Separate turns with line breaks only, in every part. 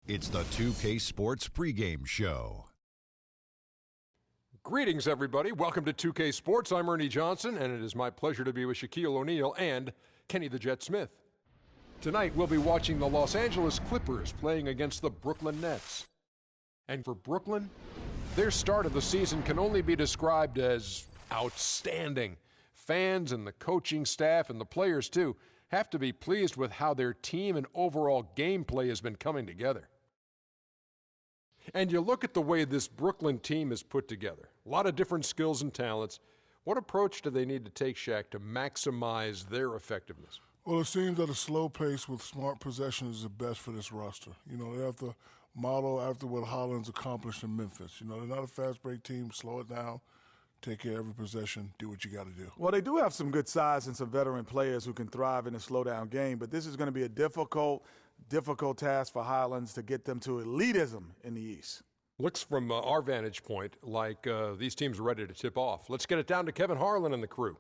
It's the 2K Sports pregame show.
Greetings, everybody. Welcome to 2K Sports. I'm Ernie Johnson, and it is my pleasure to be with Shaquille O'Neal and Kenny the Jet Smith. Tonight, we'll be watching the Los Angeles Clippers playing against the Brooklyn Nets. And for Brooklyn, their start of the season can only be described as outstanding. Fans and the coaching staff and the players, too, have to be pleased with how their team and overall gameplay has been coming together. And you look at the way this Brooklyn team is put together. A lot of different skills and talents. What approach do they need to take, Shaq, to maximize their effectiveness?
Well, it seems that a slow pace with smart possession is the best for this roster. You know, they have to model after what Holland's accomplished in Memphis. You know, they're not a fast break team. Slow it down. Take care of every possession. Do what you got to do.
Well, they do have some good size and some veteran players who can thrive in a slow-down game, but this is going to be a difficult task for Highlands to get them to elitism in the East.
Looks from our vantage point like these teams are ready to tip off. Let's get it down to Kevin Harlan and the crew.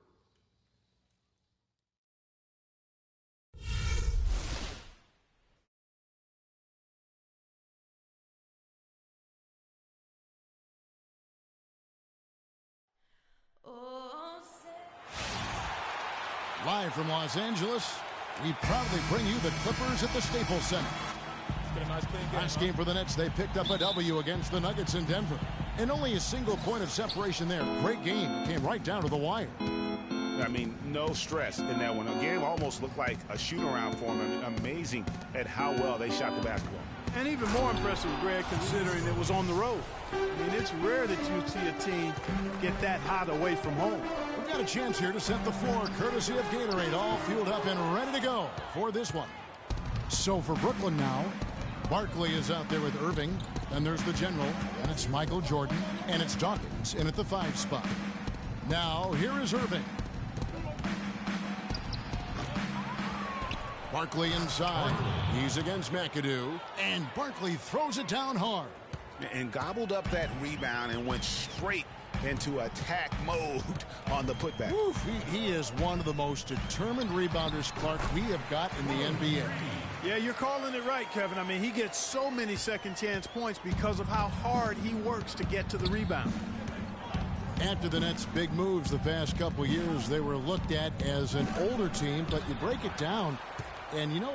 Live from Los Angeles, we proudly bring you the Clippers at the Staples Center. Last game for the Nets, they picked up a W against the Nuggets in Denver. And only a single point of separation there. Great game. It came right down to the wire.
I mean, no stress in that one. The game almost looked like a shoot-around for them. I mean, amazing at how well they shot the basketball.
And even more impressive, Greg, considering it was on the road. I mean, it's rare that you see a team get that hot away from home.
We've got a chance here to set the floor, courtesy of Gatorade, all fueled up and ready to go for this one. So for Brooklyn now, Barkley is out there with Irving, and there's the general, and it's Michael Jordan, and it's Dawkins in at the 5 spot. Now, here is Irving. Barkley inside. He's against McAdoo, and Barkley throws it down hard.
And gobbled up that rebound and went straight into attack mode on the putback.
Oof, he is one of the most determined rebounders, Clark, we have got in the NBA.
Yeah, you're calling it right, Kevin. I mean, he gets so many second chance points because of how hard he works to get to the rebound.
After the Nets' big moves the past couple years, they were looked at as an older team, but you break it down, and you know,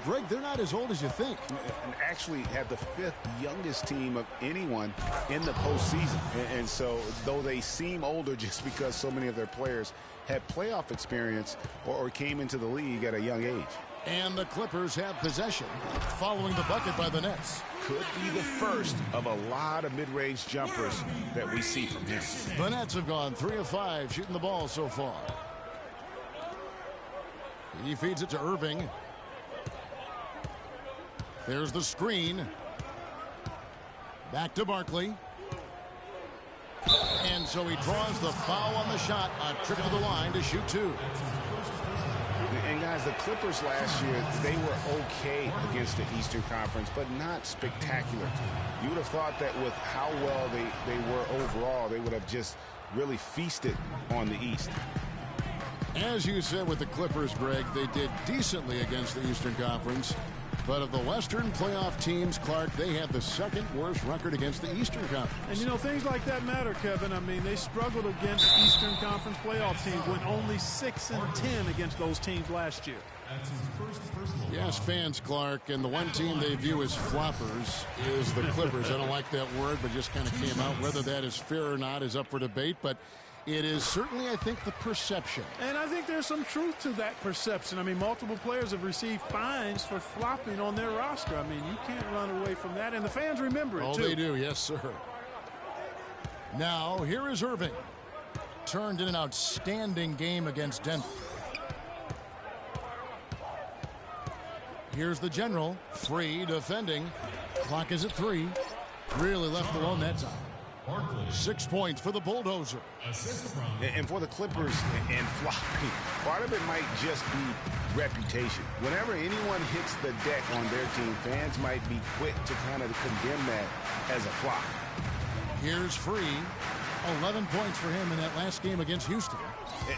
Greg, they're not as old as you think.
And actually had the 5th youngest team of anyone in the postseason. And so, though they seem older just because so many of their players had playoff experience or came into the league at a young age.
And the Clippers have possession following the bucket by the Nets.
Could be the first of a lot of mid-range jumpers that we see from him.
The Nets have gone 3 of 5 shooting the ball so far. He feeds it to Irving. There's the screen. Back to Barkley. And so he draws the foul on the shot. A trip to the line to shoot 2.
And guys, the Clippers last year, they were okay against the Eastern Conference, but not spectacular. You would have thought that with how well they were overall, they would have just really feasted on the East.
As you said with the Clippers, Greg, they did decently against the Eastern Conference. But of the Western playoff teams, Clark, they had the 2nd worst record against the Eastern Conference.
And, you know, things like that matter, Kevin. I mean, they struggled against Eastern Conference playoff teams, went only 6-10 against those teams last year.
Yes, fans, Clark, and the one team they view as floppers is the Clippers. I don't like that word, but just kind of came out. Whether that is fair or not is up for debate, but it is certainly, I think, the perception.
And I think there's some truth to that perception. I mean, multiple players have received fines for flopping on their roster. I mean, you can't run away from that, and the fans remember it, too.
Oh, they do, yes, sir. Now, here is Irving. Turned in an outstanding game against Denver. Here's the general, free, defending. Clock is at 3. Really left alone that time. 6 points for the Bulldozer.
And for the Clippers and flopping, part of it might just be reputation. Whenever anyone hits the deck on their team, fans might be quick to kind of condemn that as a flop.
Here's Free. 11 points for him in that last game against Houston.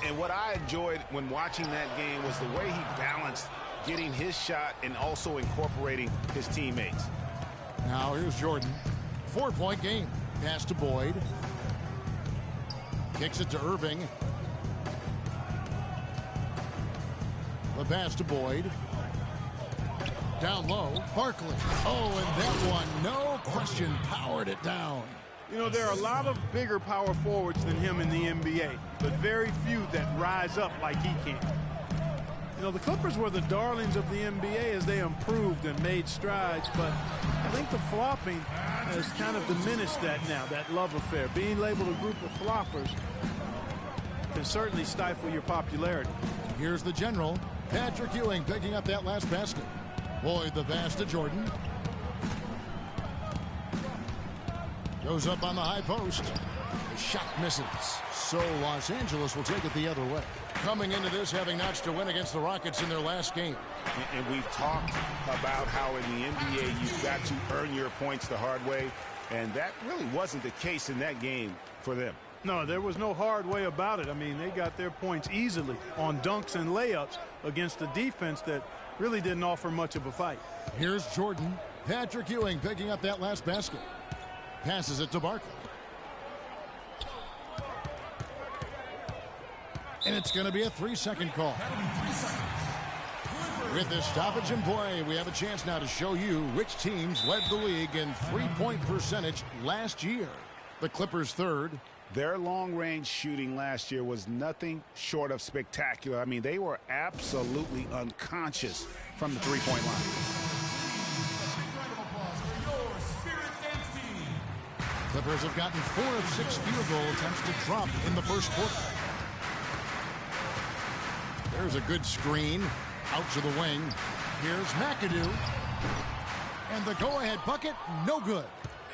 And what I enjoyed when watching that game was the way he balanced getting his shot and also incorporating his teammates.
Now here's Jordan. 4-point game. Pass to Boyd. Kicks it to Irving. The pass to Boyd. Down low, Barkley. Oh, and that one, no question, powered it down.
You know, there are a lot of bigger power forwards than him in the NBA, but very few that rise up like he can. You know, the Clippers were the darlings of the NBA as they improved and made strides, but I think the flopping has kind of diminished that now, that love affair. Being labeled a group of floppers can certainly stifle your popularity.
Here's the general, Patrick Ewing, picking up that last basket. Boyd the pass to Jordan. Goes up on the high post. The shot misses. So Los Angeles will take it the other way. Coming into this, having notched a win against the Rockets in their last game.
And we've talked about how in the NBA you've got to earn your points the hard way, and that really wasn't the case in that game for them.
No, there was no hard way about it. I mean, they got their points easily on dunks and layups against a defense that really didn't offer much of a fight.
Here's Jordan. Patrick Ewing picking up that last basket. Passes it to Barkley. And it's going to be a 3-second call. With this stoppage and play, we have a chance now to show you which teams led the league in three-point percentage last year. The Clippers third.
Their long-range shooting last year was nothing short of spectacular. I mean, they were absolutely unconscious from the three-point line.
Clippers have gotten 4 of 6 field goal attempts to drop in the first quarter. There's a good screen out to the wing. Here's McAdoo. And the go-ahead bucket, no good.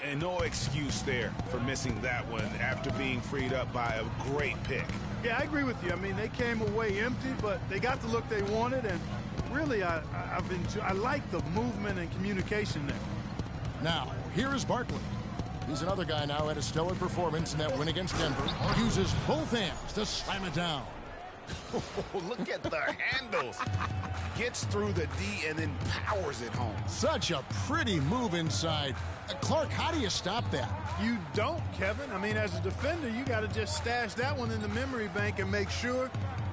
And no excuse there for missing that one after being freed up by a great pick.
Yeah, I agree with you. I mean, they came away empty, but they got the look they wanted, and really, I like the movement and communication there.
Now, here is Barkley. He's another guy now had a stellar performance in that win against Denver. Uses both hands to slam it down.
Look at the handles. Gets through the D and then powers it home.
Such a pretty move inside. Clark, how do you stop that?
You don't, Kevin. I mean, as a defender, you got to just stash that one in the memory bank and make sure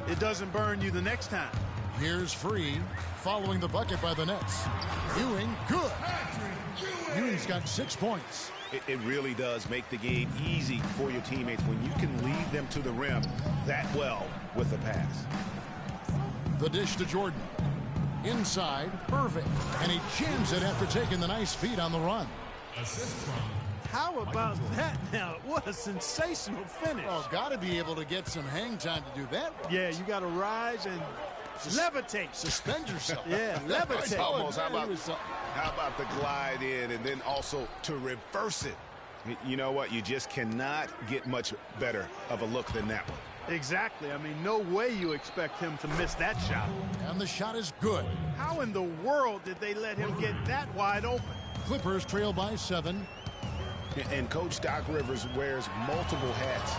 it doesn't burn you the next time.
Here's Free, following the bucket by the Nets. Ewing, good. Ewing's got 6 points.
It really does make the game easy for your teammates when you can lead them to the rim that well with the pass.
The dish to Jordan. Inside, Irving. And he jams it after taking the nice feed on the run.
How about that now? What a sensational finish.
Oh, got to be able to get some hang time to do that.
Yeah, you got to rise and levitate.
Suspend yourself.
Yeah, levitate.
Almost. How about the glide in and then also to reverse it? You know what? You just cannot get much better of a look than that one.
Exactly. I mean, no way you expect him to miss that shot.
And the shot is good.
How in the world did they let him get that wide open?
Clippers trail by 7.
And Coach Doc Rivers wears multiple hats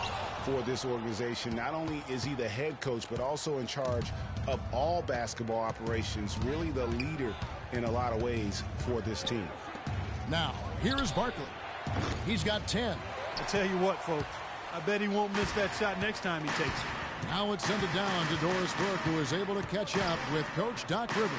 for this organization. Not only is he the head coach, but also in charge of all basketball operations, really the leader in a lot of ways for this team.
Now, here is Barkley. He's got 10.
I tell you what, folks, I bet he won't miss that shot next time he takes it.
Now it's sent it down to Doris Burke, who is able to catch up with Coach Doc Rivers.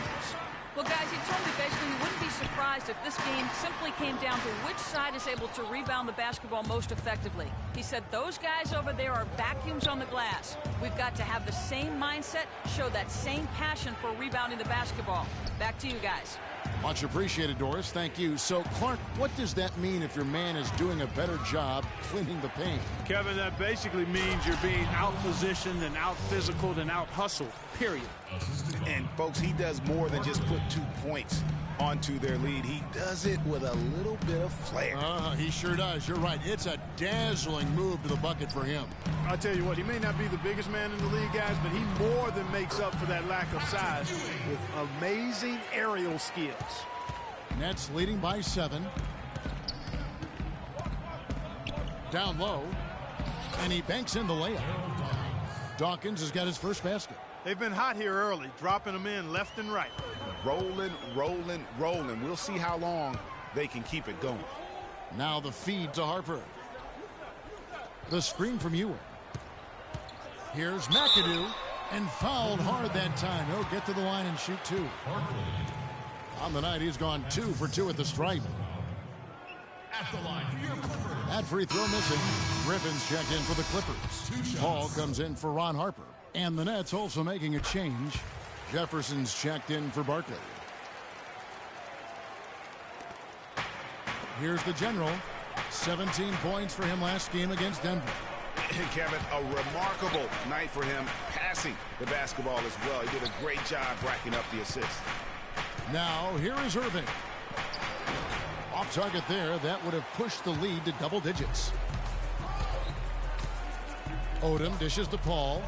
Well, guys, he told me basically he wouldn't be surprised if this game simply came down to which side is able to rebound the basketball most effectively. He said those guys over there are vacuums on the glass. We've got to have the same mindset, show that same passion for rebounding the basketball. Back to you guys.
Much appreciated, Doris. Thank you. So, Clark, what does that mean if your man is doing a better job cleaning the paint?
Kevin, that basically means you're being out-positioned and out-physicaled and out-hustled, period.
And, folks, he does more than just put 2 points onto their lead. He does it with a little bit of flair.
He sure does. You're right. It's a dazzling move to the bucket for him.
I'll tell you what, he may not be the biggest man in the league, guys, but he more than makes up for that lack of size with amazing aerial skills.
Nets leading by 7. Down low, and he banks in the layup. Dawkins has got his first basket.
They've been hot here early, dropping them in left and right.
Rolling, rolling, rolling. We'll see how long they can keep it going.
Now the feed to Harper. The screen from Ewing. Here's McAdoo, and fouled hard that time. He'll get to the line and shoot two. On the night, he's gone 2 for 2 at the stripe.
At the line for your Clippers.
That free throw missing. Griffin's checked in for the Clippers. Paul comes in for Ron Harper. And the Nets also making a change. Jefferson's checked in for Barkley. Here's the general. 17 points for him last game against Denver.
Kevin, a remarkable night for him passing the basketball as well. He did a great job racking up the assists.
Now, here is Irving. Off target there. That would have pushed the lead to double digits. Odom dishes to Paul.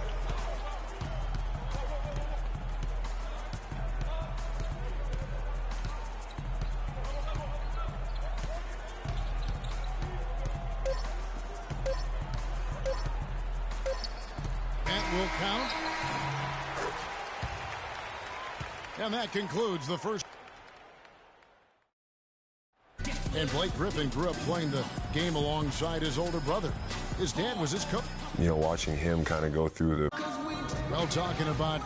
That will count. And that concludes the first. And Blake Griffin grew up playing the game alongside his older brother. His dad was his coach.
You know, watching him kind of go through the...
Well, talking about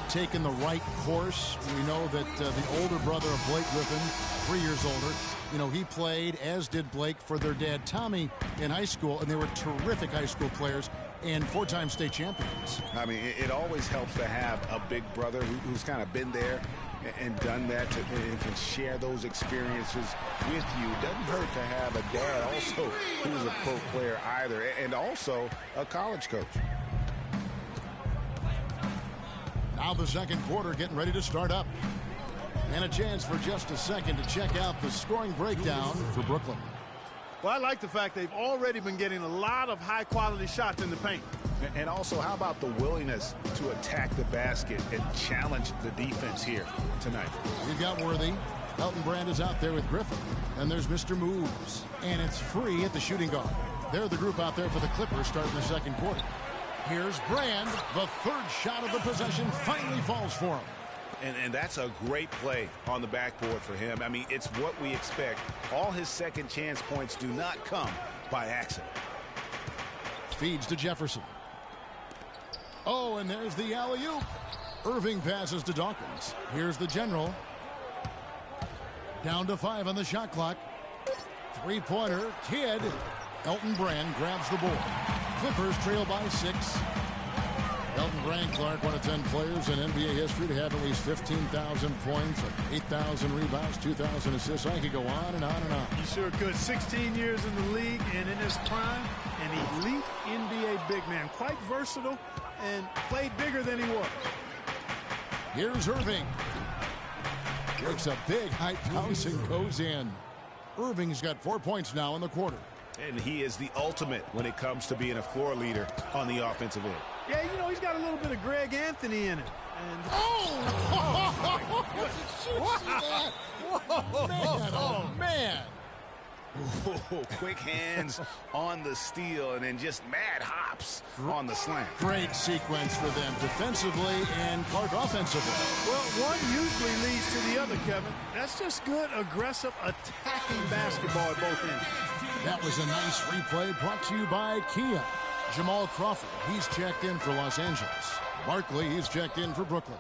taking the right course, we know that the older brother of Blake Griffin, 3 years older, you know, he played, as did Blake, for their dad, Tommy, in high school, and they were terrific high school players and 4-time state champions.
I mean, it always helps to have a big brother who's kind of been there and done that and can share those experiences with you. Doesn't hurt to have a dad also who's a pro player either, and also a college coach.
Now the second quarter getting ready to start up. And a chance for just a second to check out the scoring breakdown for Brooklyn.
Well, I like the fact they've already been getting a lot of high-quality shots in the paint.
And also, how about the willingness to attack the basket and challenge the defense here tonight?
We've got Worthy. Elton Brand is out there with Griffin. And there's Mr. Moves. And it's Free at the shooting guard. They're the group out there for the Clippers starting the second quarter. Here's Brand. The third shot of the possession finally falls for him.
And that's a great play on the backboard for him. I mean, it's what we expect. All his second chance points do not come by accident.
Feeds to Jefferson. Oh, and there's the alley-oop. Irving passes to Dawkins. Here's the general. Down to 5 on the shot clock. Three-pointer. Kidd. Elton Brand grabs the board. Clippers trail by 6. Elton Brand Clark, one of 10 players in NBA history to have at least 15,000 points, 8,000 rebounds, 2,000 assists. I could go on and on and on.
He sure could. 16 years in the league and in his prime, an elite NBA big man. Quite versatile and played bigger than he was.
Here's Irving. Takes a big high bounce and goes in. Irving's got 4 points now in the quarter.
And he is the ultimate when it comes to being a floor leader on the offensive end.
Yeah, you know, he's got a little bit of Greg Anthony in it. And
oh! Did you see that? Whoa! Man, oh, man.
Ooh, quick hands on the steal and then just mad hops on the slant.
Great sequence for them defensively and Clark offensively.
Well, one usually leads to the other, Kevin. That's just good, aggressive, attacking basketball at both ends.
That was a nice replay brought to you by Kia. Jamal Crawford, he's checked in for Los Angeles. Barkley, he's checked in for Brooklyn.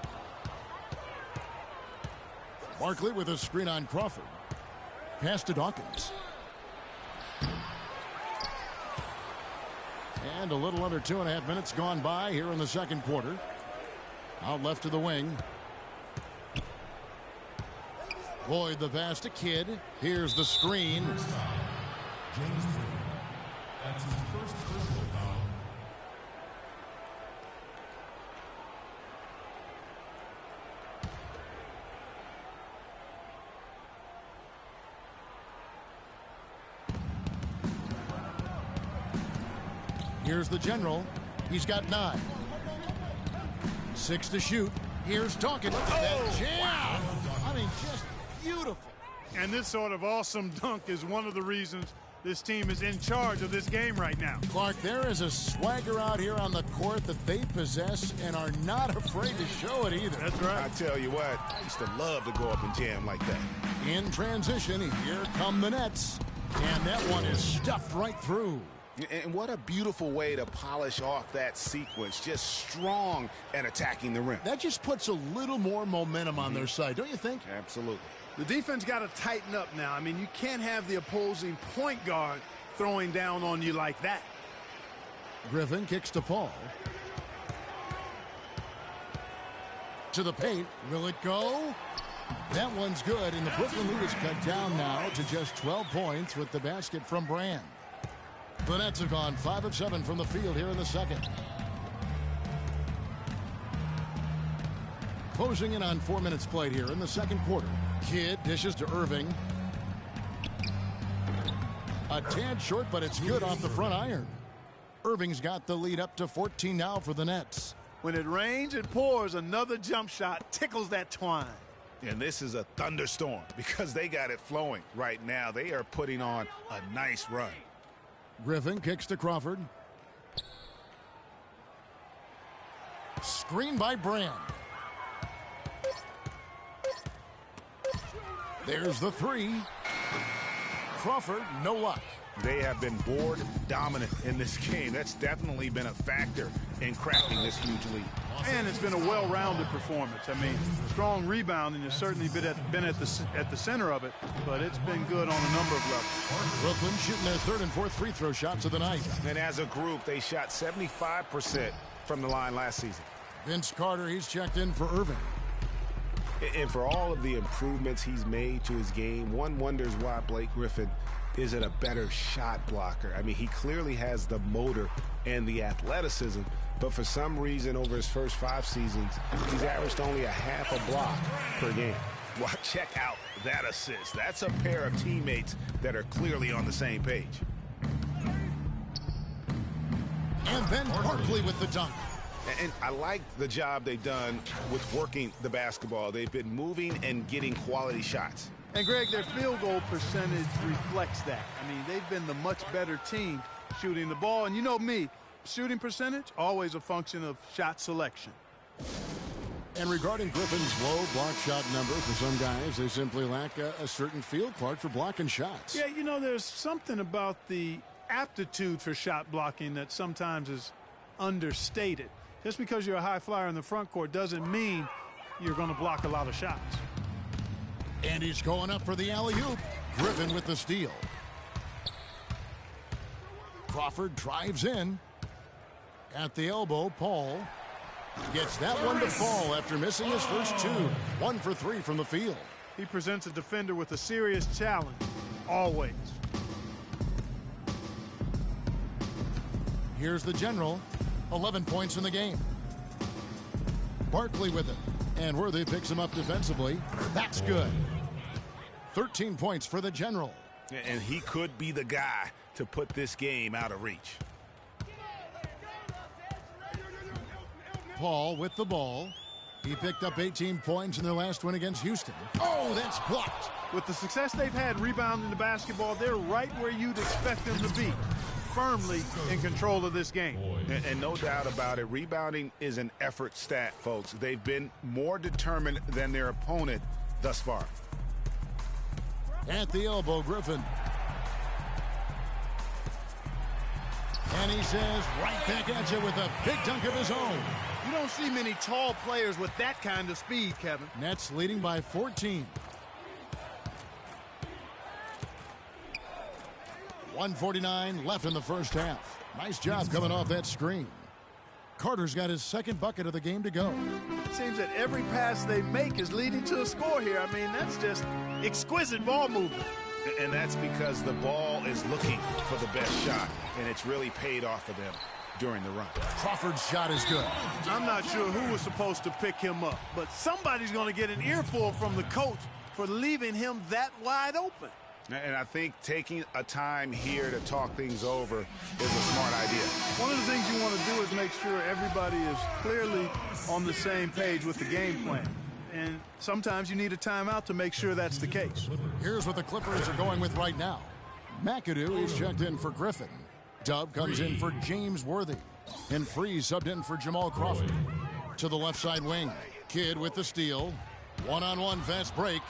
Barkley with a screen on Crawford. Pass to Dawkins. And a little under 2.5 minutes gone by here in the second quarter. Out left to the wing. Lloyd the pass to Kidd. Here's the screen.
James Green. That's his first personal foul.
Here's the general. He's got 9. 6 to shoot. Here's Dawkins. That jam! I mean, just beautiful.
And this sort of awesome dunk is one of the reasons This team is in charge of this game right now.
Clark, there is a swagger out here on the court that they possess and are not afraid to show it either.
That's right.
I tell you what, I used to love to go up and jam like that.
In transition, here come the Nets. And that one is stuffed right through.
And what a beautiful way to polish off that sequence. Just strong and attacking the rim.
That just puts a little more momentum on their side, don't you think?
Absolutely.
The defense got to tighten up now. I mean, you can't have the opposing point guard throwing down on you like that.
Griffin kicks to Paul. To the paint. Will it go? That one's good, and the Brooklyn lead is cut down now to just 12 points with the basket from Brand. The Nets have gone 5 of 7 from the field here in the second. Closing in on 4 minutes played here in the second quarter. Kidd dishes to Irving. A tad short, but it's good off the front iron. Irving's got the lead up to 14 now for the Nets.
When it rains, it pours. Another jump shot tickles that twine.
And this is a thunderstorm because they got it flowing right now. They are putting on a nice run.
Griffin kicks to Crawford. Screen by Brand. There's the three. Crawford, no luck.
They have been board dominant in this game. That's definitely been a factor in cracking this huge lead.
And it's been a well-rounded performance. I mean, strong rebounding has certainly been at the center of it, but it's been good on a number of levels.
Brooklyn shooting their third and fourth free throw shots of the night.
And as a group, they shot 75% from the line last season.
Vince Carter, he's checked in for Irving.
And for all of the improvements he's made to his game, one wonders why Blake Griffin isn't a better shot blocker. I mean, he clearly has the motor and the athleticism, but for some reason over his first 5 seasons, he's averaged only a half a block per game. Well, check out that assist. That's a pair of teammates that are clearly on the same page.
And then Barkley with the dunk.
And I like the job they've done with working the basketball. They've been moving and getting quality shots.
And, Greg, their field goal percentage reflects that. I mean, they've been the much better team shooting the ball. And you know me, shooting percentage, always a function of shot selection.
And regarding Griffin's low block shot number, for some guys, they simply lack a certain feel, Clark, for blocking shots.
Yeah, you know, there's something about the aptitude for shot blocking that sometimes is understated. Just because you're a high flyer in the front court doesn't mean you're going to block a lot of shots.
And he's going up for the alley-oop. Griffin with the steal. Crawford drives in. At the elbow, Paul gets that one to fall after missing his first 2. 1 for 3 from the field.
He presents a defender with a serious challenge, always.
Here's the general. 11 points in the game. Barkley with it. And Worthy picks him up defensively. That's good. 13 points for the general.
And he could be the guy to put this game out of reach.
Paul with the ball. He picked up 18 points in their last win against Houston. Oh, that's blocked.
With the success they've had rebounding the basketball, they're right where you'd expect them to be. Firmly in control of this game.
And no doubt about it, rebounding is an effort stat, folks. They've been more determined than their opponent thus far.
At the elbow, Griffin. And he says, right back at you with a big dunk of his own.
You don't see many tall players with that kind of speed, Kevin.
Nets leading by 14. 1:49 left in the first half. Nice job coming off that screen. Carter's got his second bucket of the game to go.
It seems that every pass they make is leading to a score here. I mean, that's just exquisite ball movement.
And that's because the ball is looking for the best shot, and it's really paid off for them during the run.
Crawford's shot is good.
I'm not sure who was supposed to pick him up, but somebody's going to get an earful from the coach for leaving him that wide open.
And I think taking a time here to talk things over is a smart idea.
One of the things you want to do is make sure everybody is clearly on the same page with the game plan. And sometimes you need a timeout to make sure that's the case.
Here's what the Clippers are going with right now. McAdoo is checked in for Griffin. Dub comes in for James Worthy. And Freeze subbed in for Jamal Crawford. To the left side wing. Kidd with the steal. One-on-one fast break.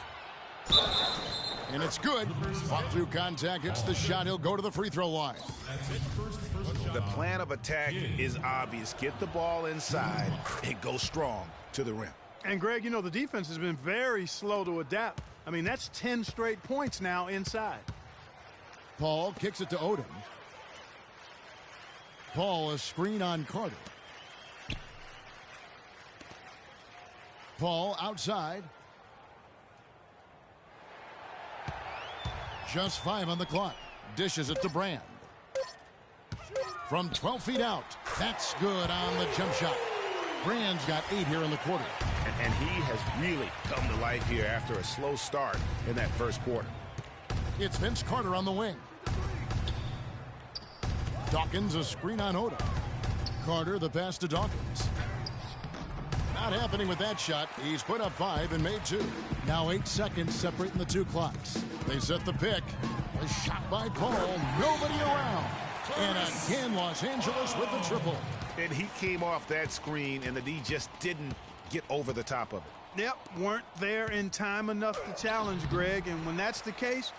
And it's good. Fought through contact. Hits the shot. He'll go to the free throw line.
The plan of attack is obvious. Get the ball inside and go strong to the rim.
And, Greg, you know, the defense has been very slow to adapt. I mean, that's 10 straight points now inside.
Paul kicks it to Odom. Paul, a screen on Carter. Paul outside. Just 5 on the clock. Dishes it to Brand. From 12 feet out. That's good on the jump shot. Brand's got 8 here in the quarter.
And he has really come to life here after a slow start in that first quarter.
It's Vince Carter on the wing. Dawkins, a screen on Odom. Carter, the pass to Dawkins. Not happening with that shot. He's put up 5 and made 2. Now 8 seconds separating the 2 clocks. They set the pick. A shot by Paul. Nobody around. And again, Los Angeles with the triple.
And he came off that screen, and the D just didn't get over the top of it.
Yep, weren't there in time enough to challenge, Greg. And when that's the case,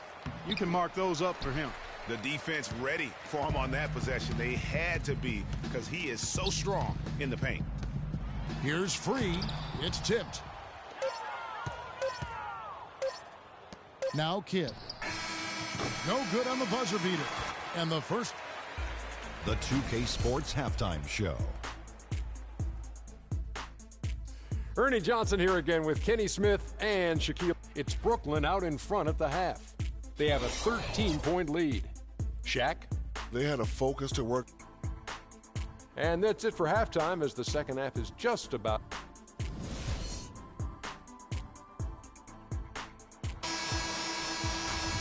you can mark those up for him.
The defense ready for him on that possession. They had to be, because he is so strong in the paint.
Here's Free. It's tipped. Now Kidd. No good on the buzzer beater. And the first.
The 2K Sports Halftime Show.
Ernie Johnson here again with Kenny Smith and Shaquille. It's Brooklyn out in front at the half. They have a 13-point lead. Shaq?
They had a focus to work.
And that's it for halftime as the second half is just about.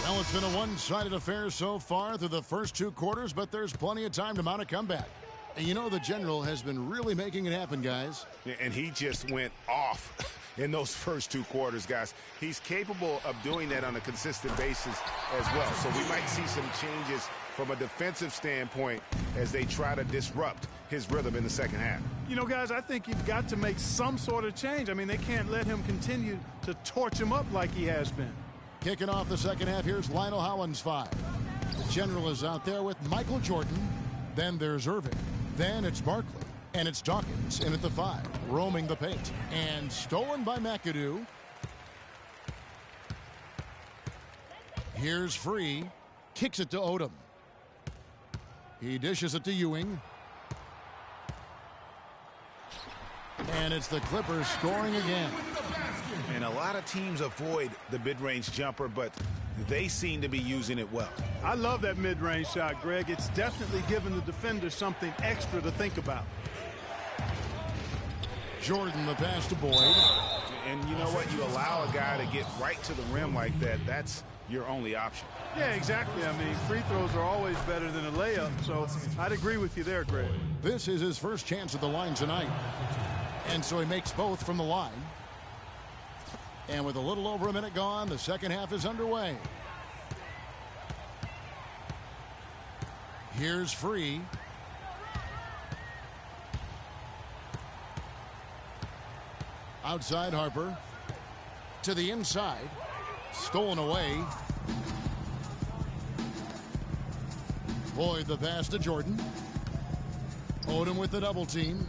Well, it's been a one-sided affair so far through the first 2 quarters, but there's plenty of time to mount a comeback. And you know the General has been really making it happen, guys.
And he just went off in those first 2 quarters, guys. He's capable of doing that on a consistent basis as well. So we might see some changes from a defensive standpoint as they try to disrupt his rhythm in the second half.
You know, guys, I think you've got to make some sort of change. I mean, they can't let him continue to torch him up like he has been.
Kicking off the second half, here's Lionel Hollins 5. The General is out there with Michael Jordan. Then there's Irving. Then it's Barkley. And it's Dawkins in at the 5, roaming the paint. And stolen by McAdoo. Here's Free. Kicks it to Odom. He dishes it to Ewing. And it's the Clippers scoring again.
And a lot of teams avoid the mid-range jumper, but they seem to be using it well.
I love that mid-range shot, Greg. It's definitely given the defender something extra to think about.
Jordan, the pass to Boyd.
And you know what? You allow a guy to get right to the rim like that. That's your only option.
Yeah, exactly. I mean, free throws are always better than a layup, so I'd agree with you there, Greg.
This is his first chance at the line tonight. And so he makes both from the line. And with a little over a minute gone, the second half is underway. Here's Free. Outside Harper. To the inside. Stolen away. Boyd the pass to Jordan. Odom with the double team.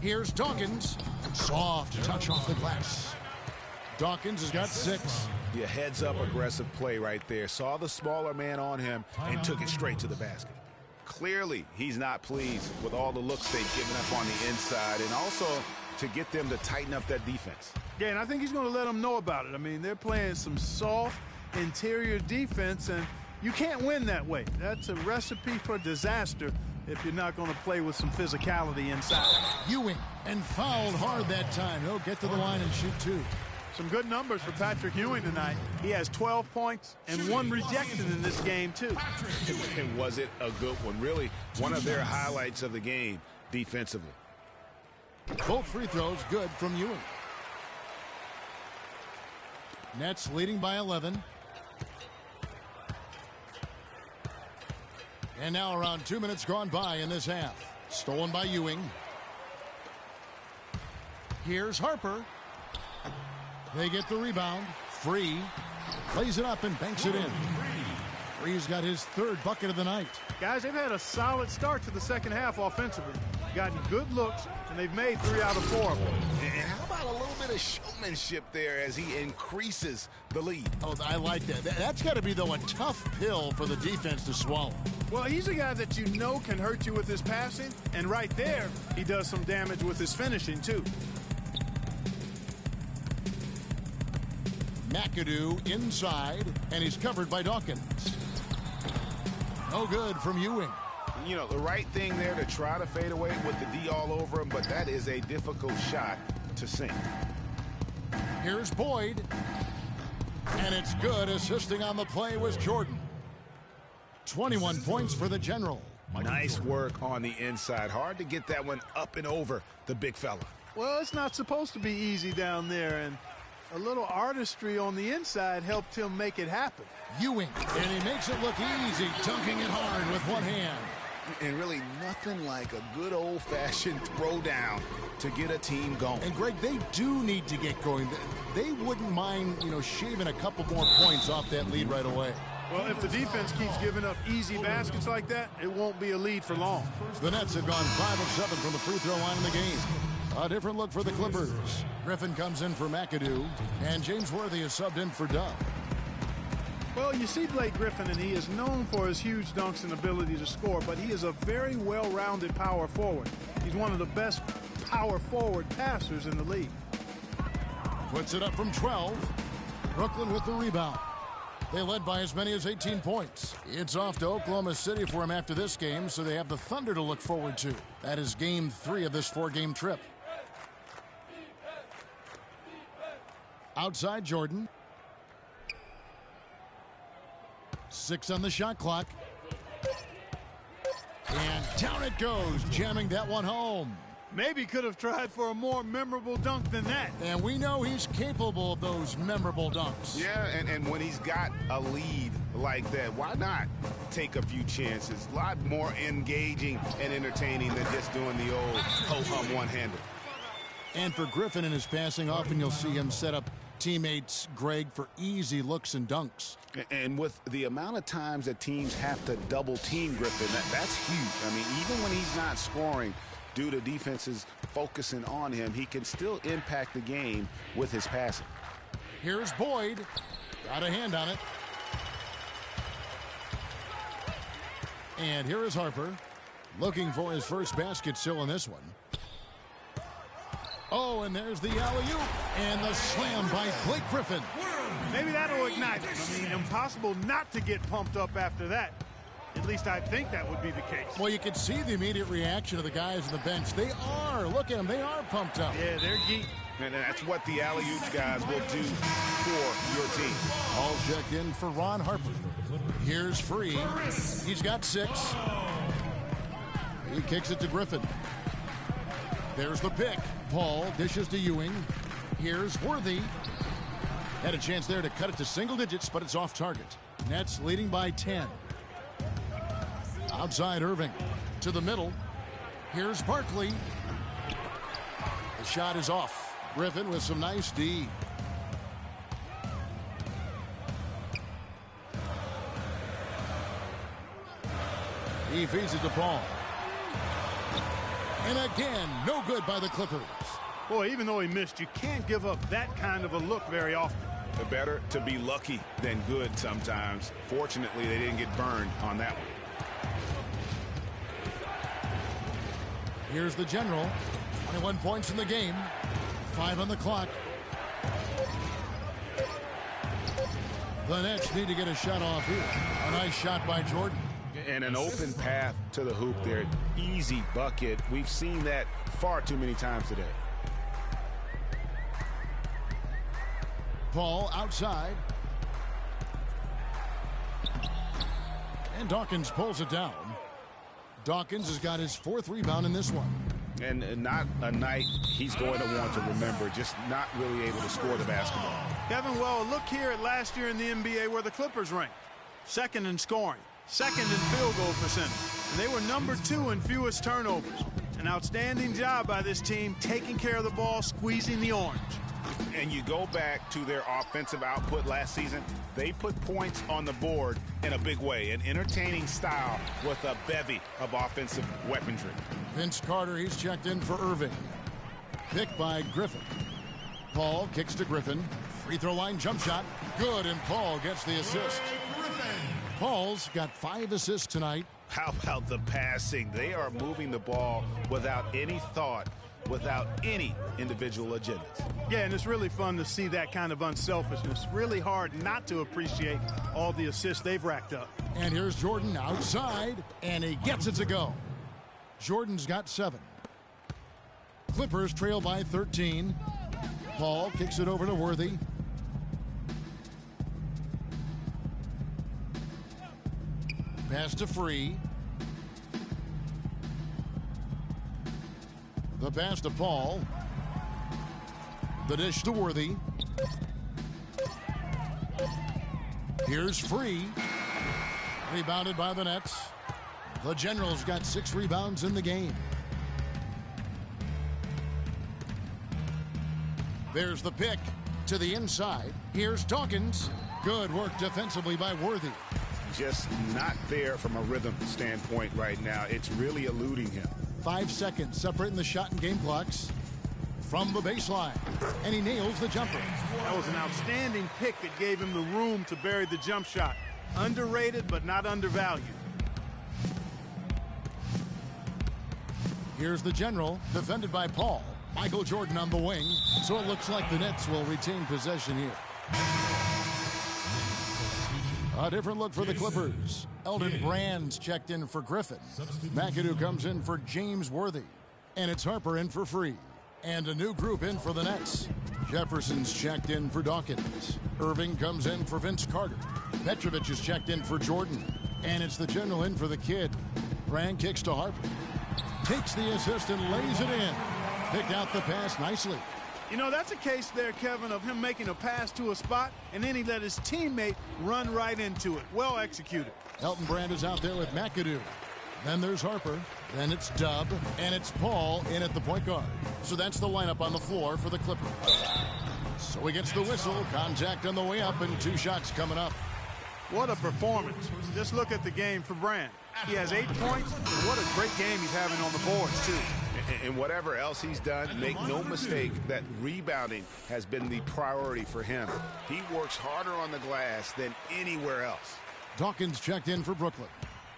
Here's Dawkins. Soft touch off the glass. Dawkins has got 6.
Yeah, heads up aggressive play right there. Saw the smaller man on him and took it straight to the basket. Clearly, he's not pleased with all the looks they've given up on the inside and also to get them to tighten up that defense.
Yeah, and I think he's going to let them know about it. I mean, they're playing some soft interior defense, and you can't win that way. That's a recipe for disaster if you're not going to play with some physicality inside.
Ewing, and fouled hard that time. He'll get to the line and shoot 2.
Some good numbers for Patrick Ewing tonight. He has 12 points and 1 rejection in this game, too.
And was it a good one? Really, one of their highlights of the game defensively.
Both free throws good from Ewing. Nets leading by 11. And now around 2 minutes gone by in this half. Stolen by Ewing. Here's Harper. They get the rebound. Free. Plays it up and banks it in. Free's got his third bucket of the night.
Guys, they've had a solid start to the second half offensively. Gotten good looks, and they've made 3 out of 4 of them.
And how about a little bit of showmanship there as he increases the lead?
Oh, I like that. That's got to be, though, a tough pill for the defense to swallow.
Well, he's a guy that you know can hurt you with his passing, and right there, he does some damage with his finishing, too.
McAdoo inside, and he's covered by Dawkins. No good from Ewing.
You know, the right thing there to try to fade away with the D all over him, but that is a difficult shot to sink.
Here's Boyd. And it's good. Assisting on the play was Jordan. 21 points for the General.
Nice work on the inside. Hard to get that one up and over the big fella.
Well, it's not supposed to be easy down there, and a little artistry on the inside helped him make it happen.
Ewing, and he makes it look easy, dunking it hard with one hand.
And really nothing like a good old-fashioned throwdown to get a team going.
And, Greg, they do need to get going. They wouldn't mind, shaving a couple more points off that lead right away.
Well, if the defense keeps giving up easy baskets like that, it won't be a lead for long.
The Nets have gone 5 of 7 from the free throw line in the game. A different look for the Clippers. Griffin comes in for McAdoo, and James Worthy is subbed in for Dove.
Well, you see Blake Griffin, and he is known for his huge dunks and ability to score, but he is a very well-rounded power forward. He's one of the best power forward passers in the league.
Puts it up from 12. Brooklyn with the rebound. They led by as many as 18 points. It's off to Oklahoma City for him after this game, so they have the Thunder to look forward to. That is game 3 of this 4-game trip. Outside Jordan. 6 on the shot clock. And down it goes, jamming that one home.
Maybe could have tried for a more memorable dunk than that.
And we know he's capable of those memorable dunks.
Yeah, and when he's got a lead like that, why not take a few chances? A lot more engaging and entertaining than just doing the old ho-hum one-hander.
And for Griffin in his passing, often you'll see him set up teammates, Greg, for easy looks and dunks.
And with the amount of times that teams have to double-team Griffin, that's huge. I mean, even when he's not scoring, due to defenses focusing on him, he can still impact the game with his passing.
Here's Boyd. Got a hand on it. And here is Harper, looking for his first basket still in this one. Oh, and there's the alley-oop, and the slam by Blake Griffin.
Maybe that'll ignite him. I mean, impossible not to get pumped up after that. At least I think that would be the case.
Well, you can see the immediate reaction of the guys on the bench. They are. Look at them. They are pumped up.
Yeah, they're geeked.
And that's what the alley-oops guys will do for your team.
All checked in for Ron Harper. Here's Free. He's got 6. He kicks it to Griffin. There's the pick. Paul dishes to Ewing. Here's Worthy. Had a chance there to cut it to single digits, but it's off target. Nets leading by 10. Outside Irving. To the middle. Here's Barkley. The shot is off. Griffin with some nice D. He feeds it to Paul. And again, no good by the Clippers.
Boy, even though he missed, you can't give up that kind of a look very often.
Better to be lucky than good sometimes. Fortunately, they didn't get burned on that one.
Here's the General. 21 points in the game. 5 on the clock. The Nets need to get a shot off here. A nice shot by Jordan.
And an open path to the hoop there. Easy bucket. We've seen that far too many times today.
Paul outside. And Dawkins pulls it down. Dawkins has got his 4th rebound in this one.
And not a night he's going to want to remember, just not really able to score the basketball.
Kevin, well, look here at last year in the NBA where the Clippers ranked. 2nd in scoring. second in field goal percentage. And they were number 2 in fewest turnovers. An outstanding job by this team taking care of the ball, squeezing the orange.
And you go back to their offensive output last season, they put points on the board in a big way, an entertaining style with a bevy of offensive weaponry.
Vince Carter, he's checked in for Irving. Picked by Griffin. Paul kicks to Griffin. Free throw line jump shot. Good, and Paul gets the assist. Paul's got 5 assists tonight.
How about the passing? They are moving the ball without any thought, without any individual agendas.
Yeah, and it's really fun to see that kind of unselfishness. Really hard not to appreciate all the assists they've racked up.
And here's Jordan outside, and he gets it to go. Jordan's got 7. Clippers trail by 13. Paul kicks it over to Worthy. Pass to Free. The pass to Paul. The dish to Worthy. Here's Free. Rebounded by the Nets. The Generals got 6 rebounds in the game. There's the pick to the inside. Here's Dawkins. Good work defensively by Worthy.
Just not there from a rhythm standpoint right now. It's really eluding him.
5 seconds separating the shot and game clocks from the baseline. And he nails the jumper.
That was an outstanding pick that gave him the room to bury the jump shot. Underrated, but not undervalued.
Here's the General, defended by Paul. Michael Jordan on the wing, so it looks like the Nets will retain possession here. A different look for the Clippers. Elton Brand's checked in for Griffin. McAdoo comes in for James Worthy. And it's Harper in for Free. And a new group in for the Nets. Jefferson's checked in for Dawkins. Irving comes in for Vince Carter. Petrovic is checked in for Jordan. And it's the General in for the Kid. Brand kicks to Harper. Takes the assist and lays it in. Picked out the pass nicely.
You know, that's a case there, Kevin, of him making a pass to a spot, and then he let his teammate run right into it. Well executed.
Elton Brand is out there with McAdoo. Then there's Harper. Then it's Dub. And it's Paul in at the point guard. So that's the lineup on the floor for the Clippers. So he gets the whistle. Contact on the way up and 2 shots coming up.
What a performance. Just look at the game for Brand. He has 8 points. What a great game he's having on the boards, too.
And whatever else he's done, make no mistake that rebounding has been the priority for him. He works harder on the glass than anywhere else.
Dawkins checked in for Brooklyn.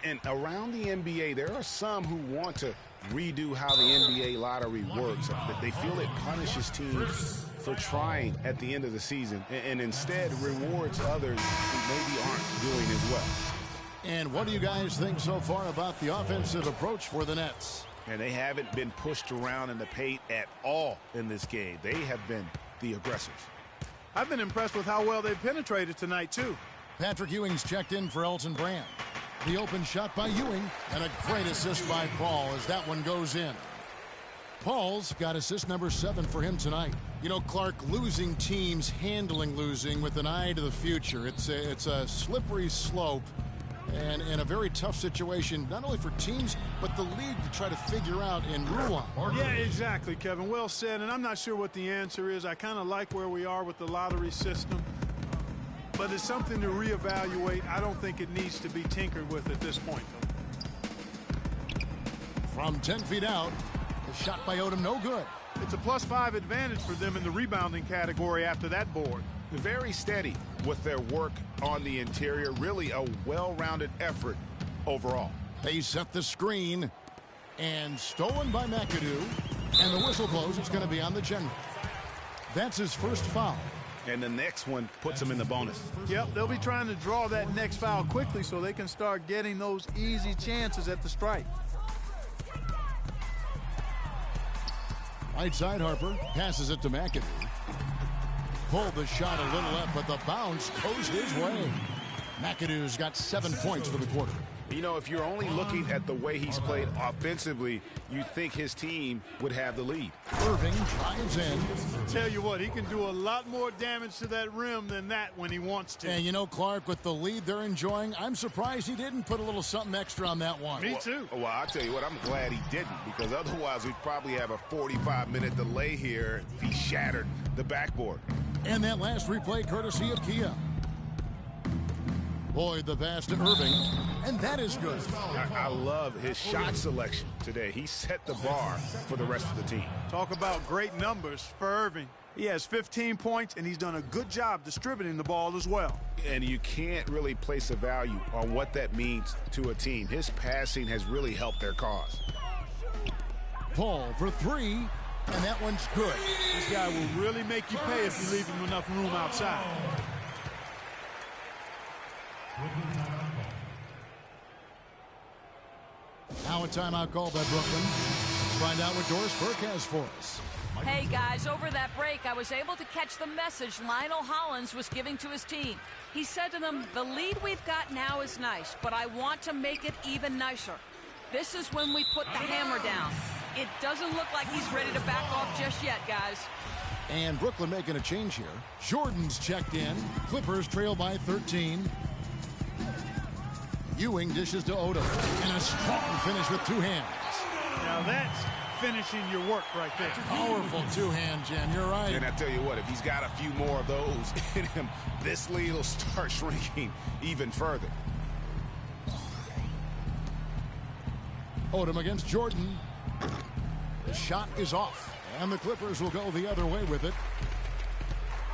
And around the NBA, there are some who want to redo how the NBA lottery works. They feel it punishes teams for trying at the end of the season and instead rewards others who maybe aren't doing as well.
And what do you guys think so far about the offensive approach for the Nets?
And they haven't been pushed around in the paint at all in this game. They have been the aggressors.
I've been impressed with how well they've penetrated tonight, too.
Patrick Ewing's checked in for Elton Brand. The open shot by Ewing, and a great assist by Paul as that one goes in. Paul's got assist number 7 for him tonight. You know, Clark, losing teams handling losing with an eye to the future. It's a slippery slope. And in a very tough situation, not only for teams, but the league to try to figure out and rule on.
Yeah, exactly, Kevin. Well said, and I'm not sure what the answer is. I kind of like where we are with the lottery system, but it's something to reevaluate. I don't think it needs to be tinkered with at this point, though.
From 10 feet out, the shot by Odom, no good.
It's a +5 advantage for them in the rebounding category after that board.
Very steady with their work on the interior. Really a well-rounded effort overall.
They set the screen, and stolen by McAdoo. And the whistle blows. It's going to be on the General. That's his first foul.
And the next one puts him in the bonus.
Yep, they'll be trying to draw that next foul quickly so they can start getting those easy chances at the strike.
Right side, Harper passes it to McAdoo. Pulled the shot a little left, but the bounce goes his way. McAdoo's got 7 points for the quarter.
You know, if you're only looking at the way he's played offensively, you think his team would have the lead.
Irving drives in.
Tell you what, he can do a lot more damage to that rim than that when he wants to.
And you know, Clark, with the lead they're enjoying, I'm surprised he didn't put a little something extra on that one.
Me too.
Well, I'll tell you what, I'm glad he didn't, because otherwise we'd probably have a 45-minute delay here if he shattered the backboard.
And that last replay courtesy of Kia. Boyd the pass to Irving, and that is good.
I love his shot selection today. He set the bar for the rest of the team.
Talk about great numbers for Irving. He has 15 points, and he's done a good job distributing the ball as well.
And you can't really place a value on what that means to a team. His passing has really helped their cause.
Paul for three, and that one's good.
This guy will really make you pay if you leave him enough room outside.
Now a timeout called by Brooklyn. Let's find out what Doris Burke has for us.
Hey, guys, over that break, I was able to catch the message Lionel Hollins was giving to his team. He said to them, the lead we've got now is nice, but I want to make it even nicer. This is when we put the hammer down. It doesn't look like he's ready to back off just yet, guys.
And Brooklyn making a change here. Jordan's checked in. Clippers trail by 13. Ewing dishes to Odom. And a strong finish with two hands.
Now that's finishing your work right there.
Powerful two-hand jam. You're right.
And I tell you what, if he's got a few more of those in him, this lead will start shrinking even further.
Odom against Jordan. The shot is off. And the Clippers will go the other way with it.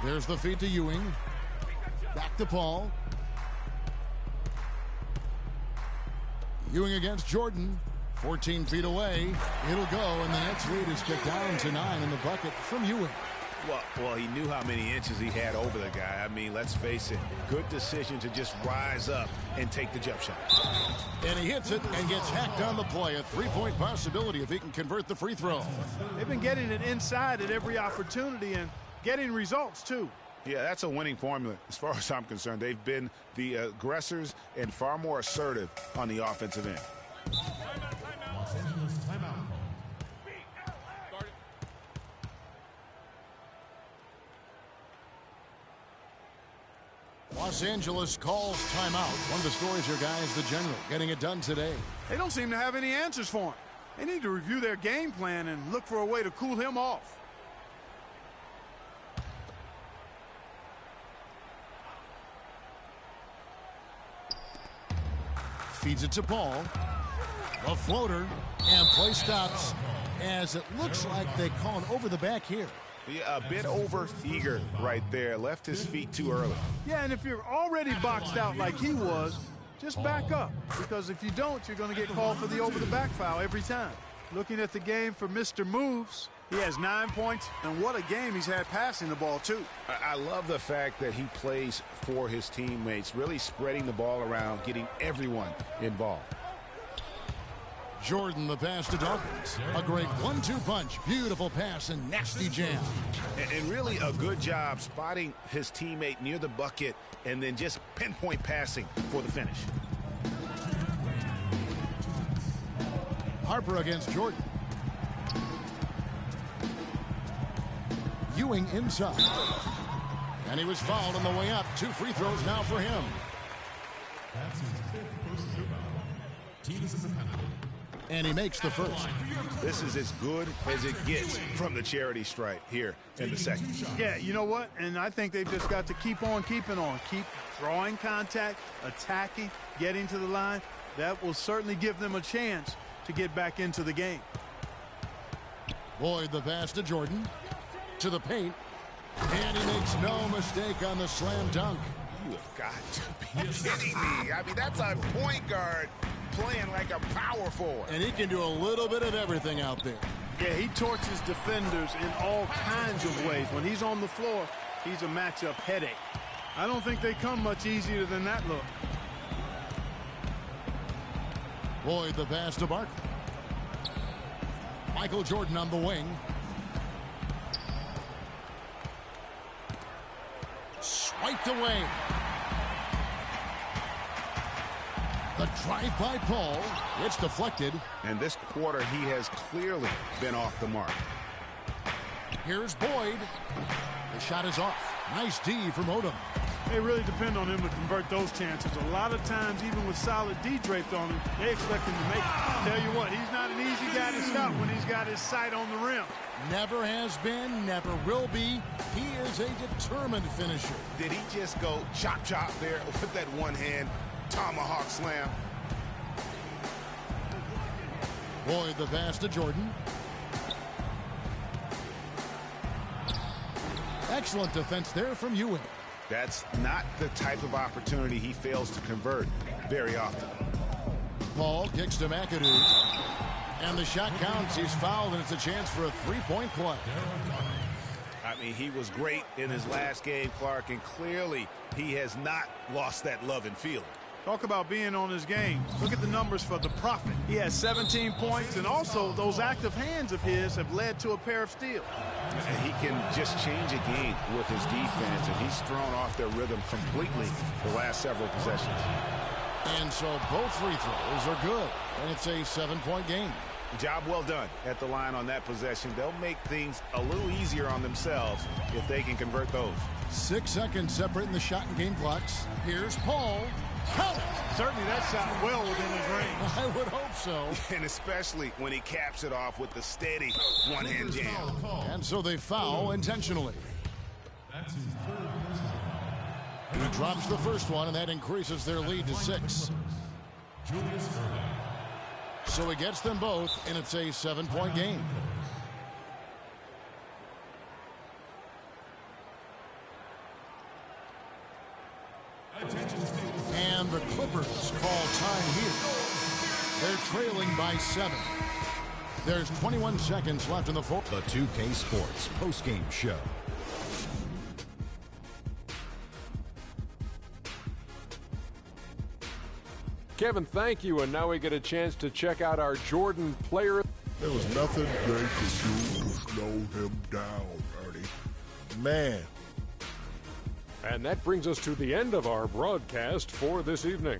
There's the feed to Ewing. Back to Paul. Ewing against Jordan. 14 feet away. It'll go, and the Nets lead is kicked down to 9 in the bucket from Ewing.
Well, he knew how many inches he had over the guy. I mean, let's face it, good decision to just rise up and take the jump shot.
And he hits it and gets hacked on the play. A three-point possibility if he can convert the free throw.
They've been getting it inside at every opportunity and getting results, too.
Yeah, that's a winning formula as far as I'm concerned. They've been the aggressors and far more assertive on the offensive end.
Los Angeles timeout.
Los Angeles calls timeout. One of the stories here, guys, the general getting it done today.
They don't seem to have any answers for him. They need to review their game plan and look for a way to cool him off.
Feeds it to Paul. A floater, and play stops as it looks like they call it over the back here.
Yeah, a bit over-eager right there. Left his feet too early.
Yeah, and if you're already boxed out like he was, just back up. Because if you don't, you're going to get called for the over-the-back foul every time. Looking at the game for Mr. Moves, he has 9 points, and what a game he's had passing the ball, too.
I love the fact that he plays for his teammates, really spreading the ball around, getting everyone involved.
Jordan, the pass to Dawkins. A great 1-2 punch. Beautiful pass and nasty jam.
And really a good job spotting his teammate near the bucket and then just pinpoint passing for the finish.
Harper against Jordan. Ewing inside. And he was fouled on the way up. 2 free throws now for him.
That's his fifth personal foul. Team is in the penalty.
And he makes the first.
This is as good as it gets from the charity stripe here in the second.
Yeah, you know what? And I think they've just got to keep on keeping on. Keep drawing contact, attacking, getting to the line. That will certainly give them a chance to get back into the game.
Boyd, the pass to Jordan. To the paint. And he makes no mistake on the slam dunk.
You have got to be kidding me. I mean, that's a point guard playing like a power forward.
And he can do a little bit of everything out there.
Yeah, he torches defenders in all kinds of ways. When he's on the floor, he's a matchup headache. I don't think they come much easier than that look.
Boyd, the pass to Barkley. Michael Jordan on the wing. Swiped away. The drive by Paul. It's deflected.
And this quarter, he has clearly been off the mark.
Here's Boyd. The shot is off. Nice D from Odom.
They really depend on him to convert those chances. A lot of times, even with solid D draped on him, they expect him to make it. Tell you what, he's not an easy guy to stop when he's got his sight on the rim.
Never has been, never will be. He is a determined finisher.
Did he just go chop there with that one-hand tomahawk slam?
Boyd the pass to Jordan. Excellent defense there from Ewing.
That's not the type of opportunity he fails to convert very often.
Paul kicks to McAdoo. And the shot counts. He's fouled, and it's a chance for a three-point play.
I mean, he was great in his last game, Clark, and clearly he has not lost that love and feeling.
Talk about being on his game. Look at the numbers for the Prophet. He has 17 points, and also those active hands of his have led to a pair of steals.
And he can just change a game with his defense, and he's thrown off their rhythm completely the last several possessions.
And so both free throws are good, and it's a 7-point game.
Job well done at the line on that possession. They'll make things a little easier on themselves if they can convert those.
6 seconds separating the shot and game clocks. Here's Paul. Count it!
Certainly that shot well within his range.
I would hope so.
And especially when he caps it off with the steady one-hand jam.
And so they foul intentionally.
That's his third personal.
He drops the first one, and that increases their lead to 6.
Julius Erving.
So he gets them both, and it's a 7-point game. And the Clippers call time here. They're trailing by 7. There's 21 seconds left in the fourth.
The 2K Sports postgame show.
Kevin, thank you. And now we get a chance to check out our Jordan player.
There was nothing they could do to slow him down, Ernie. Man.
And that brings us to the end of our broadcast for this evening.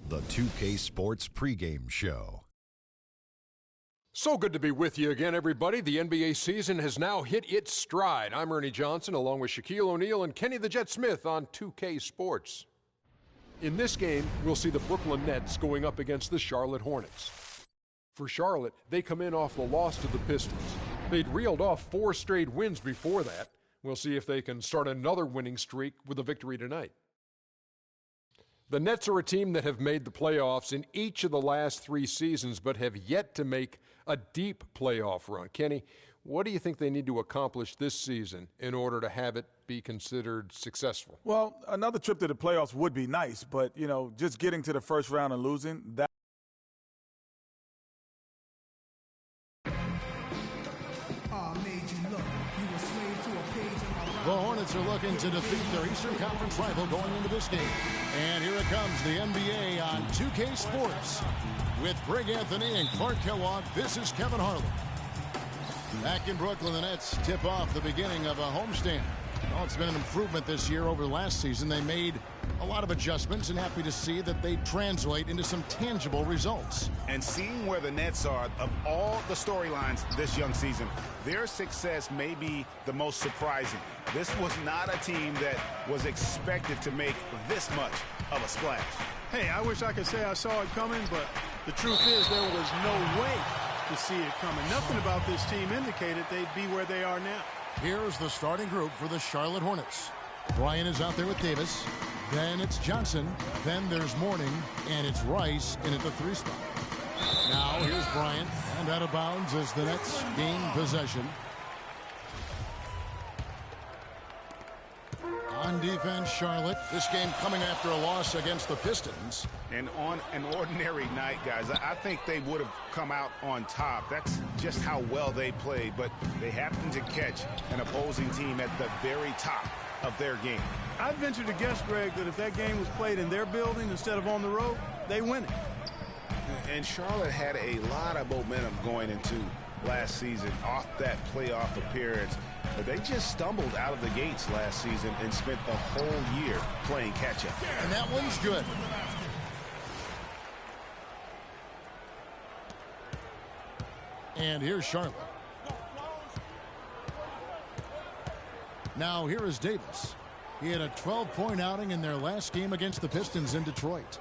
The 2K Sports pregame show.
So good to be with you again, everybody. The NBA season has now hit its stride. I'm Ernie Johnson, along with Shaquille O'Neal and Kenny the Jet Smith on 2K Sports. In this game, we'll see the Brooklyn Nets going up against the Charlotte Hornets. For Charlotte, they come in off the loss to the Pistons. They'd reeled off 4 straight wins before that. We'll see if they can start another winning streak with a victory tonight. The Nets are a team that have made the playoffs in each of the last 3 seasons, but have yet to make a deep playoff run. Kenny, What do you think they need to accomplish this season in order to have it be considered successful?
Well, another trip to the playoffs would be nice, but, you know, just getting to the first round and losing, that.
The Hornets are looking to defeat their Eastern Conference rival going into this game. And here it comes, the NBA on 2K Sports. With Greg Anthony and Clark Kellogg, this is Kevin Harlan. Back in Brooklyn, the Nets tip off the beginning of a homestand. Well, it's been an improvement this year over last season. They made a lot of adjustments, and happy to see that they translate into some tangible results.
And seeing where the Nets are, of all the storylines this young season, their success may be the most surprising. This was not a team that was expected to make this much of a splash.
Hey, I wish I could say I saw it coming, but the truth is there was no way to see it coming. Nothing about this team indicated they'd be where they are now.
Here's the starting group for the Charlotte Hornets. Bryant is out there with Davis. Then it's Johnson. Then there's Mourning. And it's Rice in at the 3 spot. Now here's Bryant. And out of bounds as the Nets gain possession. On defense, Charlotte. This game coming after a loss against the Pistons.
And on an ordinary night, guys, I think they would have come out on top. That's just how well they played. But they happened to catch an opposing team at the very top of their game.
I'd venture to guess, Greg, that if that game was played in their building instead of on the road, they win it.
And Charlotte had a lot of momentum going into last season off that playoff appearance. But they just stumbled out of the gates last season and spent the whole year playing catch-up.
And that one's good. And here's Charlotte. Now here is Davis. He had a 12-point outing in their last game against the Pistons in Detroit.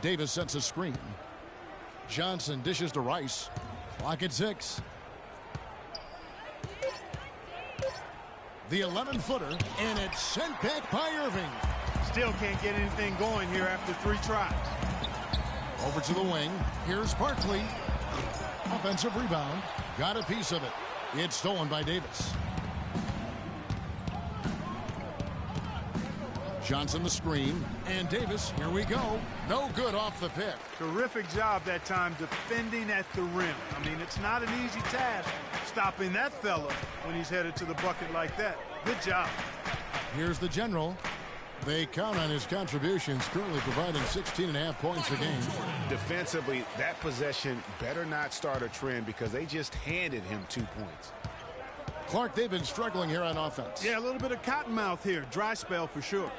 Davis sets a screen. Johnson dishes to Rice. Clock at 6. The 11-footer, and it's sent back by Irving.
Still can't get anything going here after 3 tries.
Over to the wing. Here's Barkley. Offensive rebound. Got a piece of it. It's stolen by Davis. Johnson the screen. And Davis, here we go. No good off the pick.
Terrific job that time defending at the rim. I mean, it's not an easy task stopping that fella when he's headed to the bucket like that. Good job.
Here's the general. They count on his contributions, currently providing 16.5 points a game.
Defensively, that possession better not start a trend because they just handed him 2 points.
Clark, they've been struggling here on offense.
Yeah, a little bit of cottonmouth here. Dry spell for sure.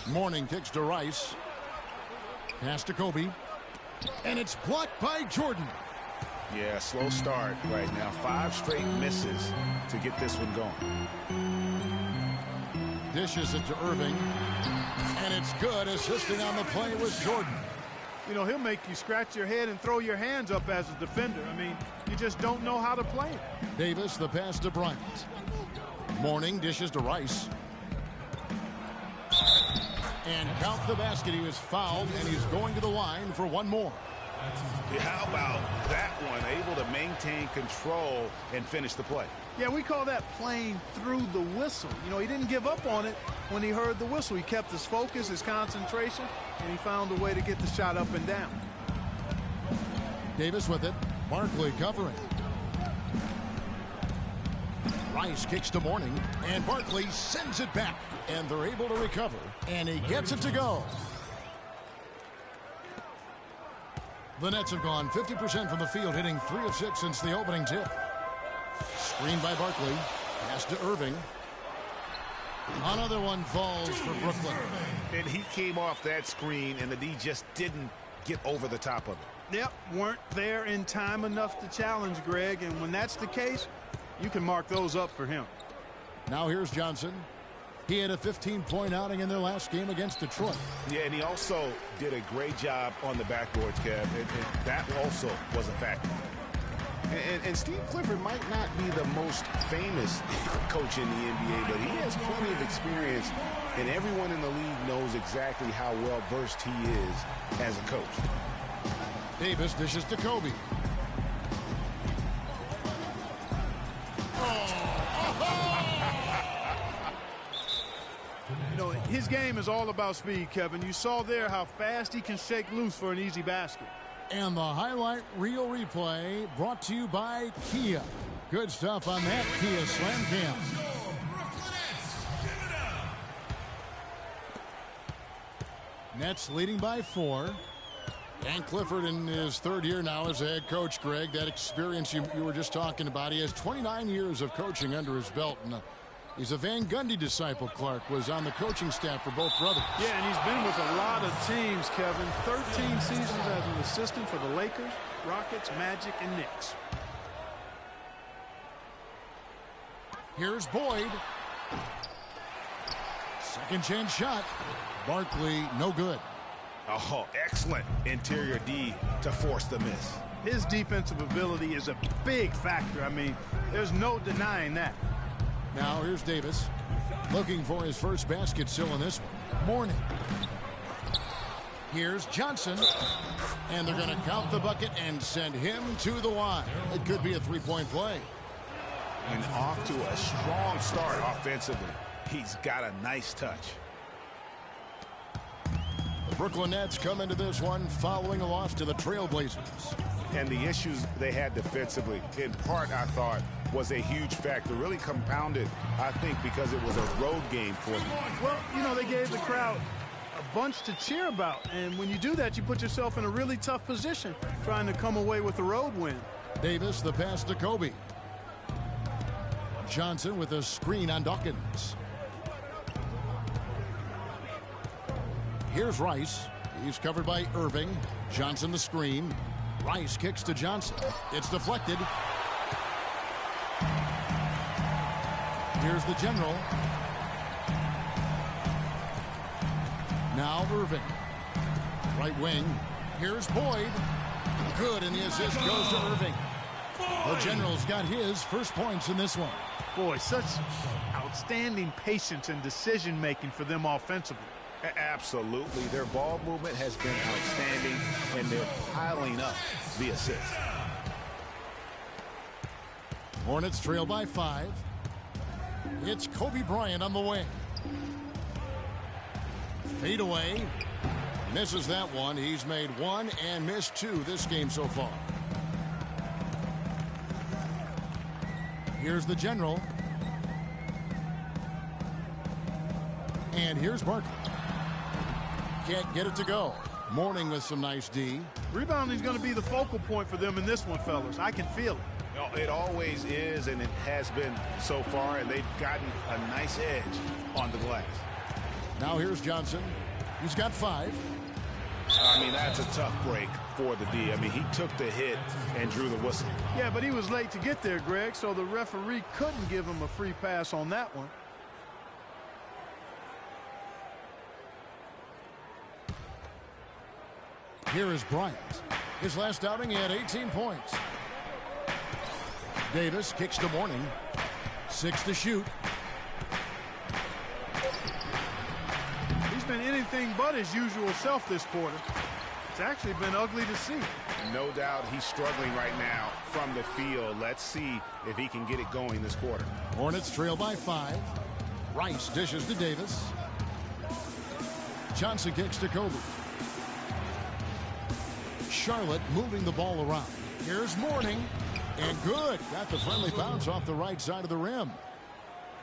Mourning kicks to Rice. Pass to Kobe. And it's blocked by Jordan.
Yeah, slow start right now. 5 straight misses to get this one going.
Dishes it to Irving. And it's good. Assisting on the play was Jordan.
You know, he'll make you scratch your head and throw your hands up as a defender. I mean, you just don't know how to play him.
Davis, the pass to Bryant. Mourning dishes to Rice. And count the basket. He was fouled, and he's going to the line for one more.
How about that one? Able to maintain control and finish the play.
Yeah, we call that playing through the whistle. You know, he didn't give up on it when he heard the whistle. He kept his focus, his concentration, and he found a way to get the shot up and down.
Davis with it. Barkley covering. Rice kicks to Mourning, and Barkley sends it back, and they're able to recover, and he gets it to go. The Nets have gone 50% from the field, hitting 3 of 6 since the opening tip. Screen by Barkley. Pass to Irving. Another one falls for Brooklyn.
And he came off that screen, and the D just didn't get over the top of it.
Yep, weren't there in time enough to challenge Greg, and when that's the case, you can mark those up for him.
Now here's Johnson. He had a 15-point outing in their last game against Detroit.
Yeah, and he also did a great job on the backboards, Kev, and that also was a factor. And Steve Clifford might not be the most famous coach in the NBA, but he has plenty of experience, and everyone in the league knows exactly how well-versed he is as a coach.
Davis dishes to Kobe.
His game is all about speed, Kevin. You saw there how fast he can shake loose for an easy basket.
And the highlight reel replay brought to you by Kia. Good stuff on that Kia Slam Cam. Nets leading by 4. And Clifford in his 3rd year now as a head coach, Greg. That experience you were just talking about. He has 29 years of coaching under his belt. And he's a Van Gundy disciple. Clark was on the coaching staff for both brothers.
Yeah, and he's been with a lot of teams, Kevin. 13 seasons as an assistant for the Lakers, Rockets, Magic, and Knicks.
Here's Boyd. Second chance shot. Barkley, no good.
Oh, excellent interior D to force the miss.
His defensive ability is a big factor. I mean, there's no denying that.
Now here's Davis looking for his first basket still in this one. Mourning. Here's Johnson. And they're going to count the bucket and send him to the line. It could be a three-point play.
And off to a strong start offensively. He's got a nice touch.
The Brooklyn Nets come into this one following a loss to the Trailblazers.
And the issues they had defensively, in part, I thought, was a huge factor. Really compounded, I think, because it was a road game for them.
Well, you know, they gave the crowd a bunch to cheer about. And when you do that, you put yourself in a really tough position trying to come away with a road win.
Davis, the pass to Kobe. Johnson with a screen on Dawkins. Here's Rice. He's covered by Irving. Johnson the screen. Rice kicks to Johnson. It's deflected. Here's the general. Now Irving. Right wing. Here's Boyd. Good, and the assist goes to Irving. The general's got his first points in this one.
Boy, such outstanding patience and decision-making for them offensively.
Absolutely. Their ball movement has been outstanding, and they're piling up the assists.
Hornets trail by 5. It's Kobe Bryant on the wing. Fade away. Misses that one. He's made 1 and missed 2 this game so far. Here's the general. And here's Barkley. Can't get it to go. Mourning with some nice D.
Rebounding is going to be the focal point for them in this one, fellas. I can feel it.
You know, it always is, and it has been so far, and they've gotten a nice edge on the glass.
Now here's Johnson. He's got 5.
I mean, that's a tough break for the D. I mean, he took the hit and drew the whistle.
Yeah, but he was late to get there, Greg, so the referee couldn't give him a free pass on that one.
Here is Bryant. His last outing, he had 18 points. Davis kicks to Mourning. 6 to shoot.
He's been anything but his usual self this quarter. It's actually been ugly to see.
No doubt he's struggling right now from the field. Let's see if he can get it going this quarter.
Hornets trail by 5. Rice dishes to Davis. Johnson kicks to Kobe. Charlotte moving the ball around. Here's Mourning. And good. Got the friendly bounce off the right side of the rim.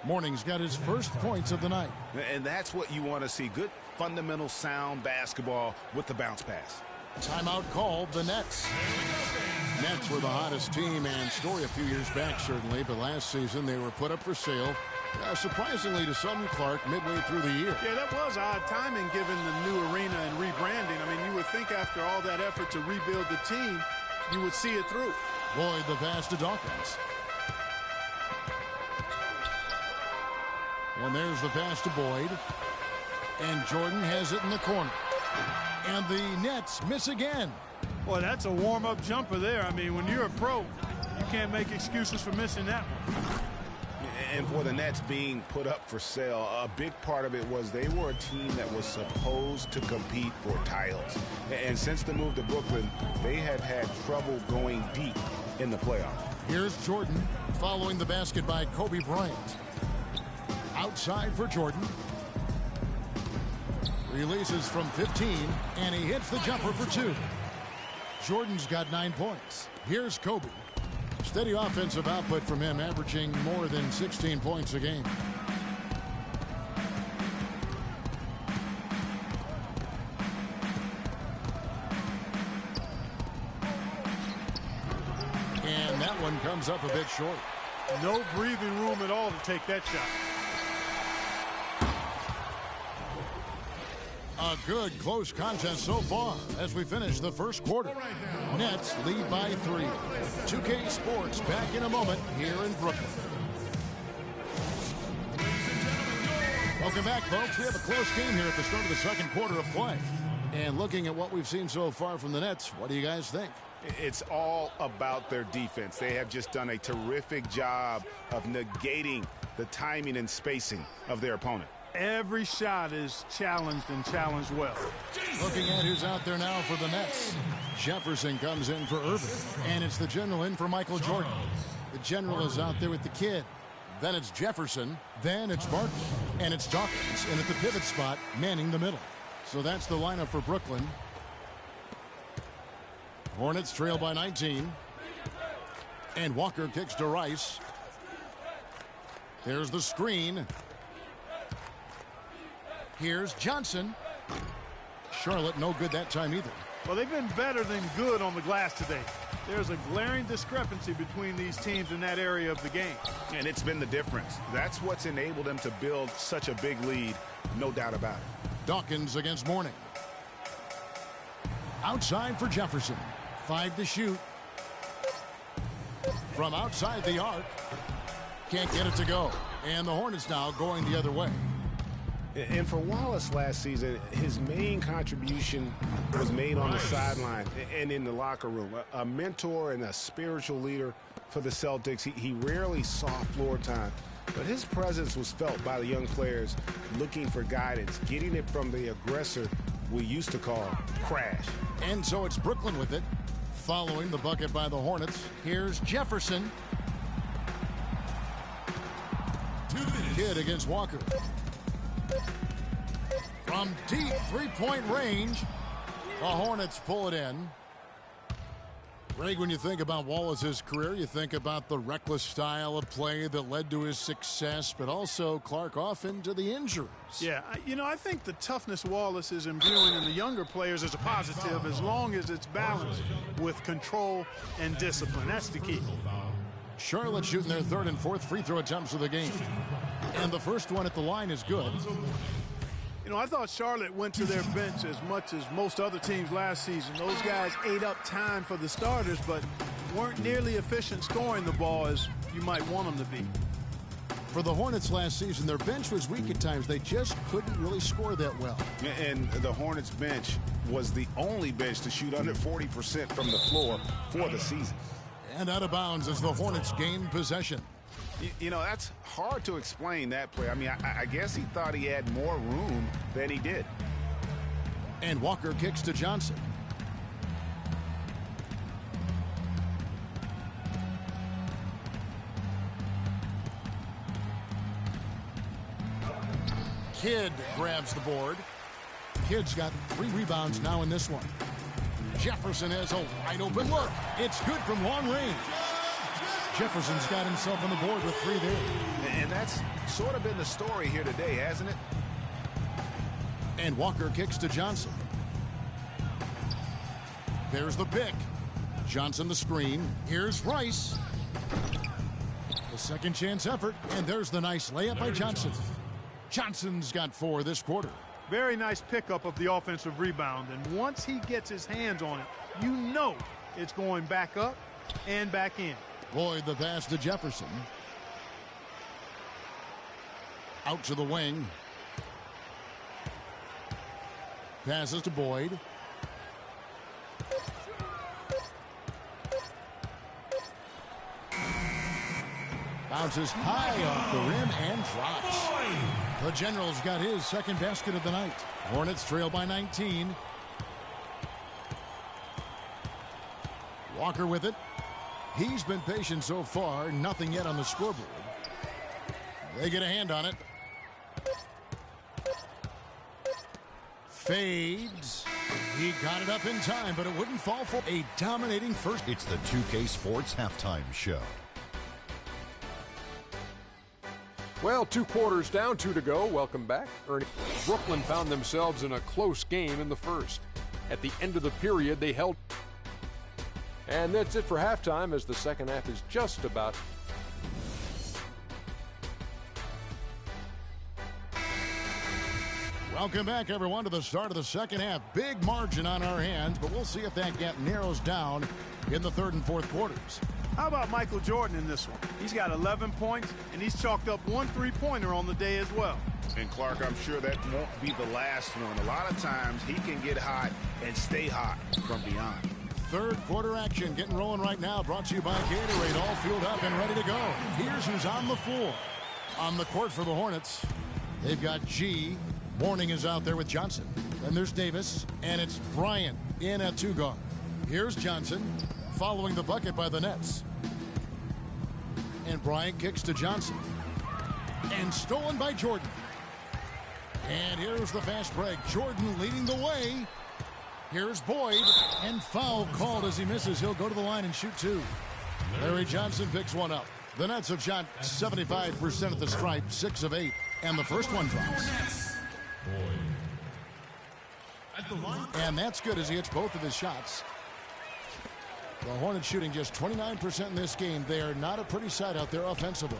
Mourning's got his first points of the night.
And that's what you want to see. Good, fundamental, sound basketball with the bounce pass.
Timeout called the Nets. Nets were the hottest team and story a few years back, certainly. But last season, they were put up for sale. Surprisingly to some, Clark, midway through the year.
Yeah, that was odd timing given the new arena and rebranding. I mean, you would think after all that effort to rebuild the team, you would see it through.
Boyd the pass to Dawkins. And there's the pass to Boyd. And Jordan has it in the corner. And the Nets miss again.
Boy, that's a warm-up jumper there. I mean, when you're a pro, you can't make excuses for missing that one.
And for the Nets being put up for sale, a big part of it was they were a team that was supposed to compete for titles. And since the move to Brooklyn, they have had trouble going deep in the playoffs.
Here's Jordan following the basket by Kobe Bryant. Outside for Jordan. Releases from 15, and he hits the jumper for 2. Jordan's got 9 points. Here's Kobe. Steady offensive output from him, averaging more than 16 points a game. And that one comes up a bit short.
No breathing room at all to take that shot.
A good close contest so far as we finish the first quarter. Nets lead by 3. 2K Sports back in a moment here in Brooklyn. Welcome back, folks. We have a close game here at the start of the second quarter of play. And looking at what we've seen so far from the Nets, what do you guys think?
It's all about their defense. They have just done a terrific job of negating the timing and spacing of their opponent.
Every shot is challenged and challenged well.
Looking at who's out there now for the Nets. Jefferson comes in for Irving. And it's the general in for Michael Jordan. The general is out there with the kid. Then it's Jefferson. Then it's Barkley. And it's Dawkins. And at the pivot spot, manning the middle. So that's the lineup for Brooklyn. Hornets trail by 19. And Walker kicks to Rice. There's the screen. Here's Johnson. Charlotte no good that time either.
Well, they've been better than good on the glass today. There's a glaring discrepancy between these teams in that area of the game.
And it's been the difference. That's what's enabled them to build such a big lead, no doubt about it.
Dawkins against Mourning. Outside for Jefferson. 5 to shoot. From outside the arc. Can't get it to go. And the Hornets now going the other way.
And for Wallace last season, his main contribution was made on the sideline and in the locker room. A mentor and a spiritual leader for the Celtics. He rarely saw floor time, but his presence was felt by the young players looking for guidance, getting it from the aggressor we used to call Crash.
And so it's Brooklyn with it. Following the bucket by the Hornets, here's Jefferson. Kidd against Walker. From deep three-point range, the Hornets pull it in. Greg, when you think about Wallace's career, you think about the reckless style of play that led to his success, but also Clark off into the injuries.
Yeah, I think the toughness Wallace is imbuing in the younger players is a positive as long as it's balanced with control and discipline. That's the key.
Charlotte shooting their third and fourth free throw attempts of the game. And the first one at the line is good.
I thought Charlotte went to their bench as much as most other teams last season. Those guys ate up time for the starters, but weren't nearly efficient scoring the ball as you might want them to be.
For the Hornets last season, their bench was weak at times. They just couldn't really score that well.
And the Hornets bench was the only bench to shoot under 40% from the floor for the season.
And out of bounds as the Hornets gain possession.
That's hard to explain that play. I mean, I guess he thought he had more room than he did.
And Walker kicks to Johnson. Kidd grabs the board. Kidd's got 3 rebounds now in this one. Jefferson has a wide open look. It's good from long range. Jefferson's got himself on the board with 3 there.
And that's sort of been the story here today, hasn't it?
And Walker kicks to Johnson. There's the pick. Johnson the screen. Here's Rice. The second chance effort. And there's the nice layup by Johnson. Johnson's got 4 this quarter.
Very nice pickup of the offensive rebound. And once he gets his hands on it, you know it's going back up and back in.
Boyd the pass to Jefferson. Out to the wing. Passes to Boyd. Bounces high off the rim and drops. The General's got his second basket of the night. Hornets trail by 19. Walker with it. He's been patient so far. Nothing yet on the scoreboard. They get a hand on it. Fades. He got it up in time, but it wouldn't fall for a dominating first.
It's the 2K Sports Halftime Show.
Well, 2 quarters down, 2 to go. Welcome back. Brooklyn found themselves in a close game in the first. At the end of the period, they held. And that's it for halftime, as the second half is just about.
Welcome back, everyone, to the start of the second half. Big margin on our hands, but we'll see if that gap narrows down in the third and fourth quarters.
How about Michael Jordan in this one? He's got 11 points, and he's chalked up 1 3-pointer on the day as well.
And Clark, I'm sure that won't be the last one. A lot of times he can get hot and stay hot from beyond.
Third quarter action getting rolling right now, brought to you by Gatorade, all fueled up and ready to go. Here's who's on the floor. On the court for the Hornets, they've got G. Mourning is out there with Johnson. Then there's Davis, and it's Bryant in at 2 guard. Here's Johnson following the bucket by the Nets. And Bryant kicks to Johnson. And stolen by Jordan. And here's the fast break. Jordan leading the way. Here's Boyd. And foul called as he misses. He'll go to the line and shoot 2. Larry Johnson picks one up. The Nets have shot 75% at the stripe, 6 of 8. And the first one drops. And that's good as he hits both of his shots. The Hornets shooting just 29% in this game. They are not a pretty sight out there offensively.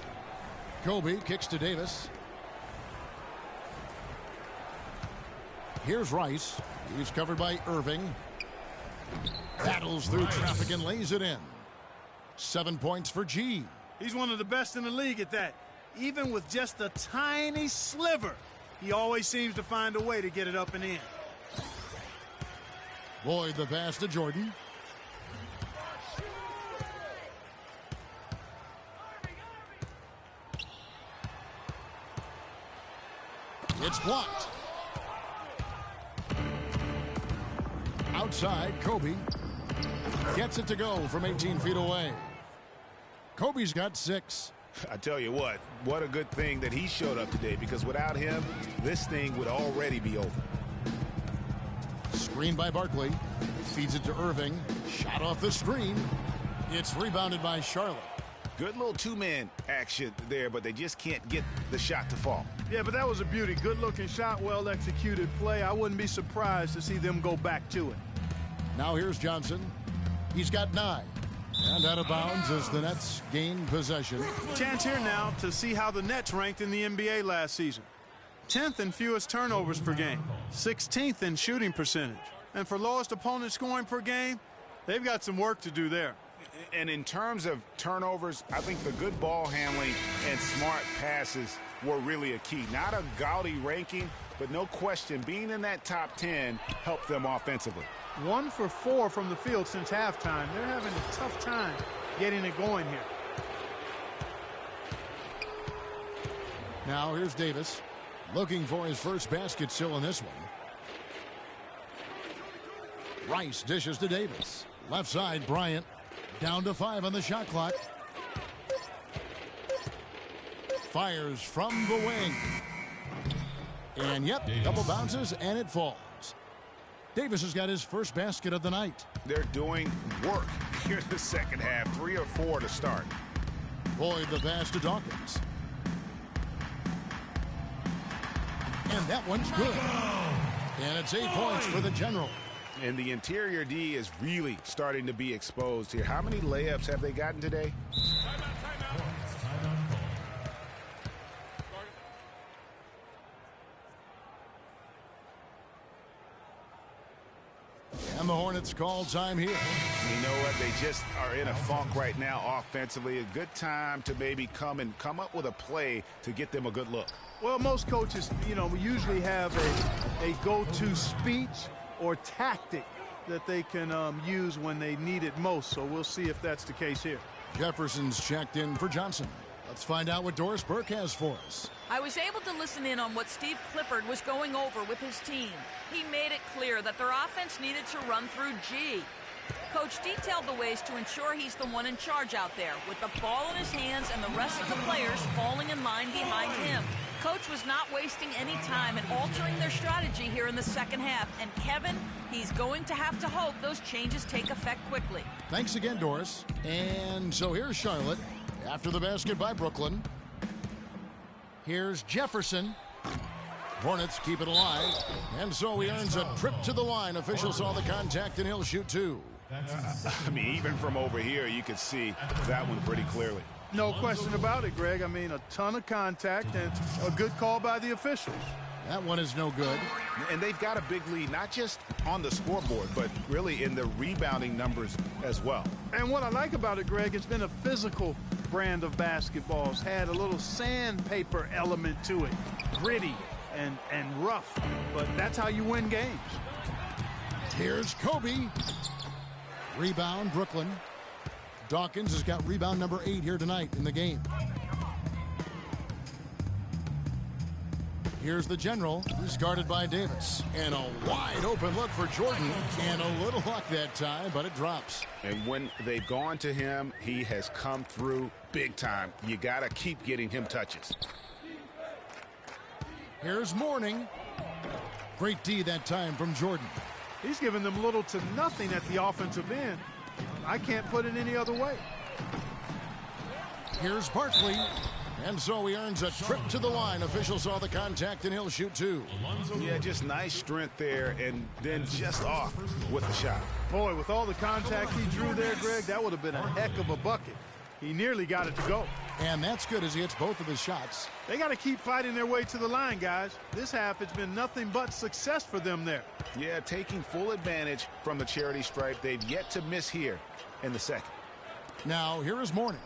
Kobe kicks to Davis. Here's Rice. He's covered by Irving. Battles through traffic and lays it in. 7 points for G.
He's one of the best in the league at that. Even with just a tiny sliver, he always seems to find a way to get it up and in.
Boyd the pass to Jordan. It's blocked. Outside, Kobe gets it to go from 18 feet away. Kobe's got 6.
I tell you what a good thing that he showed up today, because without him, this thing would already be over.
Screen by Barkley. Feeds it to Irving. Shot off the screen. It's rebounded by Charlotte.
Good little 2-man action there, but they just can't get the shot to fall.
Yeah, but that was a beauty. Good-looking shot, well-executed play. I wouldn't be surprised to see them go back to it.
Now here's Johnson. He's got 9. And out of bounds as the Nets gain possession.
Chance here now to see how the Nets ranked in the NBA last season. 10th in fewest turnovers per game. 16th in shooting percentage. And for lowest opponent scoring per game, they've got some work to do there.
And in terms of turnovers, I think the good ball handling and smart passes were really a key. Not a gaudy ranking, but no question, being in that top 10 helped them offensively.
1 for 4 from the field since halftime. They're having a tough time getting it going here.
Now here's Davis, looking for his first basket still in this one. Rice dishes to Davis. Left side, Bryant. Down to 5 on the shot clock. Fires from the wing. And yep, Davis. Couple bounces and it falls. Davis has got his first basket of the night.
They're doing work here in the second half. 3 or 4 to start.
Boyd the pass to Dawkins. And that one's good. And it's 8 points for the General.
And the interior D is really starting to be exposed here. How many layups have they gotten today?
And the Hornets call time here.
You know what? They just are in a funk right now offensively. A good time to maybe come up with a play to get them a good look.
Well, most coaches, we usually have a go-to speech or tactic that they can use when they need it most. So we'll see if that's the case here.
Jefferson's checked in for Johnson. Let's find out what Doris Burke has for us.
I was able to listen in on what Steve Clifford was going over with his team. He made it clear that their offense needed to run through G. Coach detailed the ways to ensure he's the one in charge out there, with the ball in his hands and the rest of the players falling in line behind him. Coach coach was not wasting any time in altering their strategy here in the second half. And Kevin, he's going to have to hope those changes take effect quickly.
Thanks again, Doris. And so here's Charlotte after the basket by Brooklyn. Here's Jefferson. Hornets keep it alive. And so he earns a trip to the line. Officials saw the contact, and he'll shoot two.
I mean, even from over here, you could see that one pretty clearly.
No question about it, Greg. I mean, a ton of contact and a good call by the officials.
That one is no good.
And they've got a big lead, not just on the scoreboard, but really in the rebounding numbers as well.
And what I like about it, Greg, it's been a physical brand of basketball. It's had a little sandpaper element to it. Gritty and rough, but that's how you win games.
Here's Kobe. Rebound, Brooklyn. Dawkins has got rebound number 8 here tonight in the game. Here's the general. He's guarded by Davis. And a wide open look for Jordan. And a little luck that time, but it drops.
And when they've gone to him, he has come through big time. You got to keep getting him touches.
Here's Mourning. Great D that time from Jordan.
He's given them little to nothing at the offensive end. I can't put it any other way.
Here's Barkley. And so he earns a trip to the line. Officials saw the contact, and he'll shoot two.
Yeah, just nice strength there, and then just off with the shot.
Boy, with all the contact he drew there, Greg, that would have been a heck of a bucket. He nearly got it to go.
And that's good as he hits both of his shots.
They got to keep fighting their way to the line, guys. This half, it's been nothing but success for them there.
Yeah, taking full advantage from the charity stripe. They've yet to miss here in the second.
Now, here is Mourning.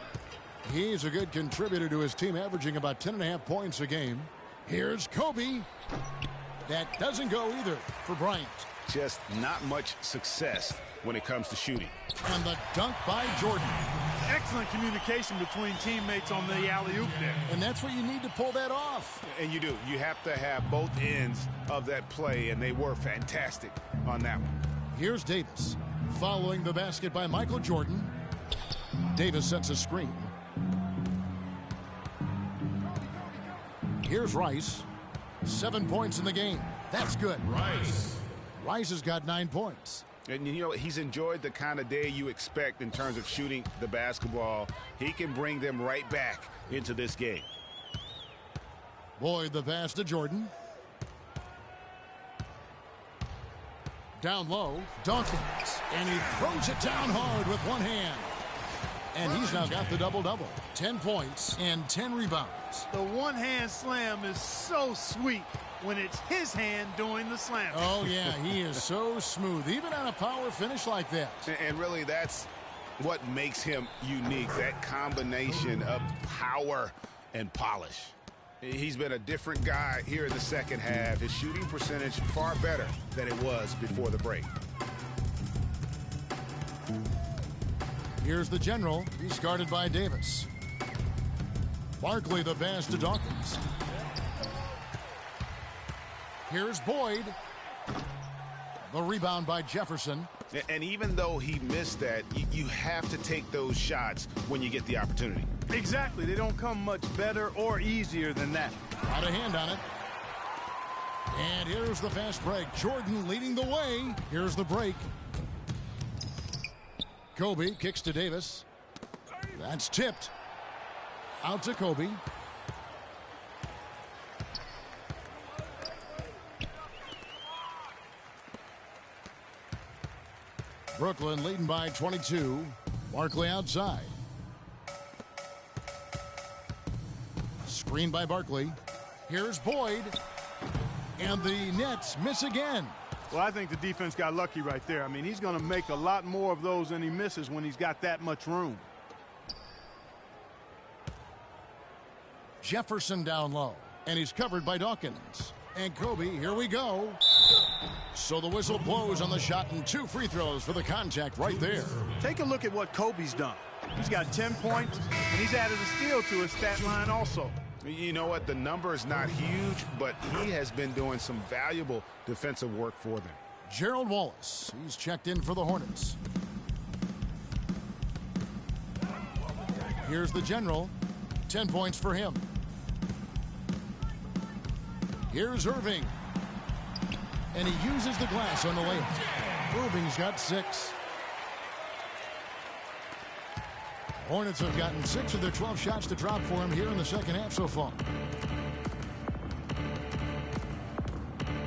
He's a good contributor to his team, averaging about 10.5 points a game. Here's Kobe. That doesn't go either for Bryant.
Just not much success when it comes to shooting.
And the dunk by Jordan.
Excellent communication between teammates on the alley-oop there.
And that's what you need to pull that off.
And you do. You have to have both ends of that play, and they were fantastic on that one.
Here's Davis. Following the basket by Michael Jordan. Davis sets a screen. Here's Rice. 7 points in the game. That's good. Rice has got 9 points.
And, you know, he's enjoyed the kind of day you expect in terms of shooting the basketball. He can bring them right back into this game.
Boyd the pass to Jordan. Down low, Dawkins. And he throws it down hard with one hand. And he's now got the double-double. 10 points and 10 rebounds.
The one-hand slam is so sweet when it's his hand doing the slam.
Oh, yeah, he is so smooth, even on a power finish like that.
And really, that's what makes him unique, that combination of power and polish. He's been a different guy here in the second half. His shooting percentage far better than it was before the break.
Here's the general. He's guarded by Davis. Barkley the pass to Dawkins. Here's Boyd. The rebound by Jefferson.
And even though he missed that, you have to take those shots when you get the opportunity.
Exactly. They don't come much better or easier than that.
Got a hand on it. And here's the fast break. Jordan leading the way. Here's the break. Kobe kicks to Davis. That's tipped. Out to Kobe. Brooklyn leading by 22. Barkley outside. Screen by Barkley. Here's Boyd. And the Nets miss again.
Well, I think the defense got lucky right there. I mean, he's going to make a lot more of those than he misses when he's got that much room.
Jefferson down low. And he's covered by Dawkins. And Kobe, here we go. So the whistle blows on the shot and 2 free throws for the contact right there.
Take a look at what Kobe's done. He's got 10 points, and he's added a steal to his stat line also.
You know what? The number is not huge, but he has been doing some valuable defensive work for them.
Gerald Wallace. He's checked in for the Hornets. Here's the general. 10 points for him. Here's Irving. And he uses the glass on the layup. Irving's got 6. Hornets have gotten 6 of their 12 shots to drop for him here in the second half so far.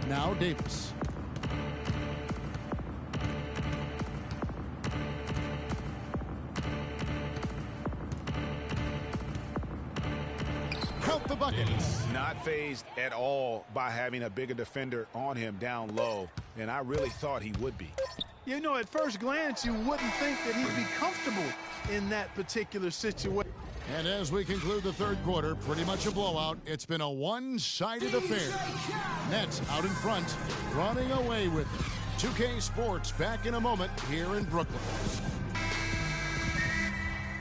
Now Davis. Count the bucket.
Not fazed at all by having a bigger defender on him down low, and I really thought he would be.
You know, at first glance, you wouldn't think that he'd be comfortable in that particular situation.
And as we conclude the third quarter, pretty much a blowout. It's been a one-sided affair. Nets out in front, running away with it. 2K Sports back in a moment here in Brooklyn.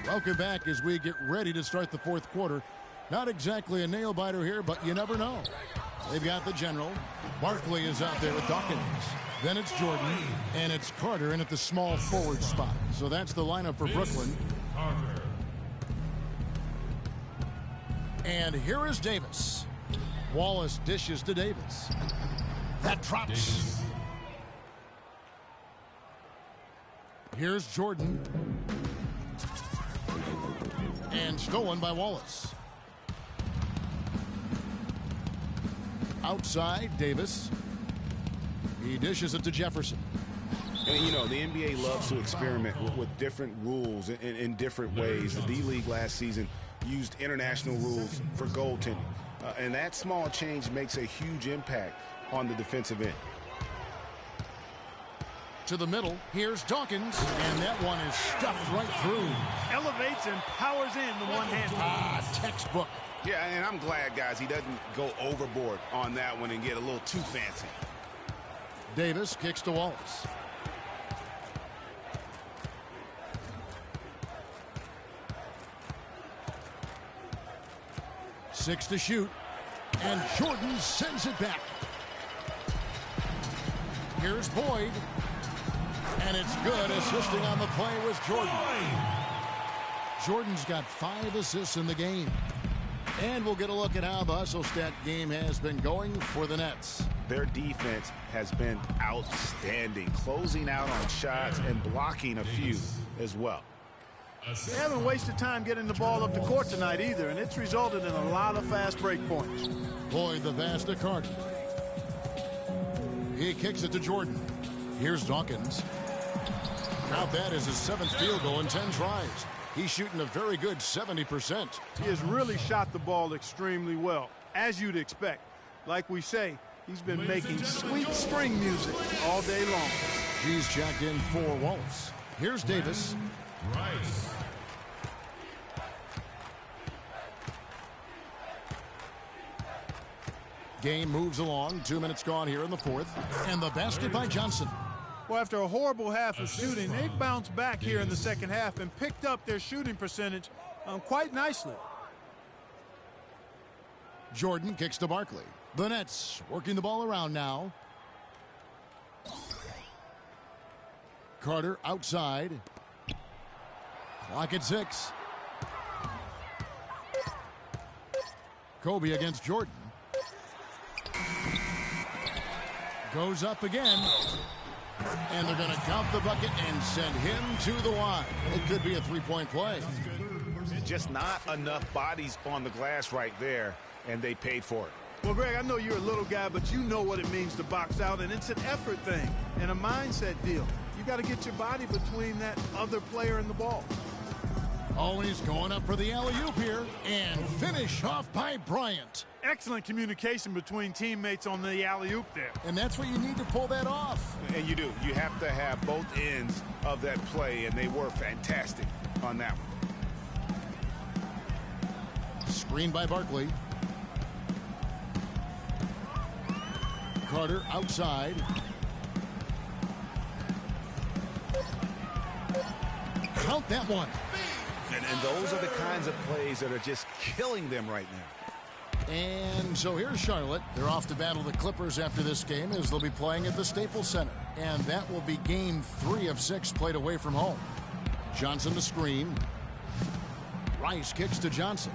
Welcome back as we get ready to start the fourth quarter. Not exactly a nail-biter here, but you never know. They've got the general. Barkley is out there with Dawkins. Then it's Jordan, and it's Carter in at the small forward spot. So that's the lineup for Brooklyn. And here is Davis. Wallace dishes to Davis. That drops. Here's Jordan. And stolen by Wallace. Outside, Davis. He dishes it to Jefferson.
And, you know, the NBA loves to experiment with different rules in different ways. The D-League last season used international rules for goaltending. And that small change makes a huge impact on the defensive end.
To the middle, here's Dawkins, and that one is stuffed right through.
Elevates and powers in the one-hand.
Textbook.
Yeah, and I'm glad, guys, he doesn't go overboard on that one and get a little too fancy.
Davis kicks to Wallace. Six to shoot, and Jordan sends it back. Here's Boyd, and it's good. Assisting on the play was Jordan. Jordan's got 5 assists in the game. And we'll get a look at how the hustle stat game has been going for the Nets.
Their defense has been outstanding, closing out on shots and blocking a few as well.
They haven't wasted time getting the ball up the court tonight either, and it's resulted in a lot of fast break points.
Boyd the pass to Carter. He kicks it to Jordan. Here's Dawkins. Now that is his 7th field goal in 10 tries. He's shooting a very good 70%.
He has really shot the ball extremely well, as you'd expect. Like we say, he's been making sweet string music all day long.
He's checked in for Wallace. Here's Davis.
Rice.
Game moves along. 2 minutes gone here in the fourth. And the basket by Johnson.
Well, after a horrible half of shooting, they've bounced back here in the second half and picked up their shooting percentage quite nicely.
Jordan kicks to Barkley. The Nets working the ball around now. Carter outside. Clock at 6. Kobe against Jordan. Goes up again. And they're going to count the bucket and send him to the line. It could be a three-point play.
Just not enough bodies on the glass right there, and they paid for it.
Well, Greg, I know you're a little guy, but you know what it means to box out, and it's an effort thing and a mindset deal. You got to get your body between that other player and the ball.
Always going up for the alley-oop here, and finish off by Bryant.
Excellent communication between teammates on the alley-oop there.
And that's what you need to pull that off.
And you do. You have to have both ends of that play, and they were fantastic on that one.
Screen by Barkley. Carter outside. Count that one.
And those are the kinds of plays that are just killing them right now.
And so here's Charlotte. They're off to battle the Clippers after this game as they'll be playing at the Staples Center. And that will be game 3 of 6 played away from home. Johnson the screen. Rice kicks to Johnson.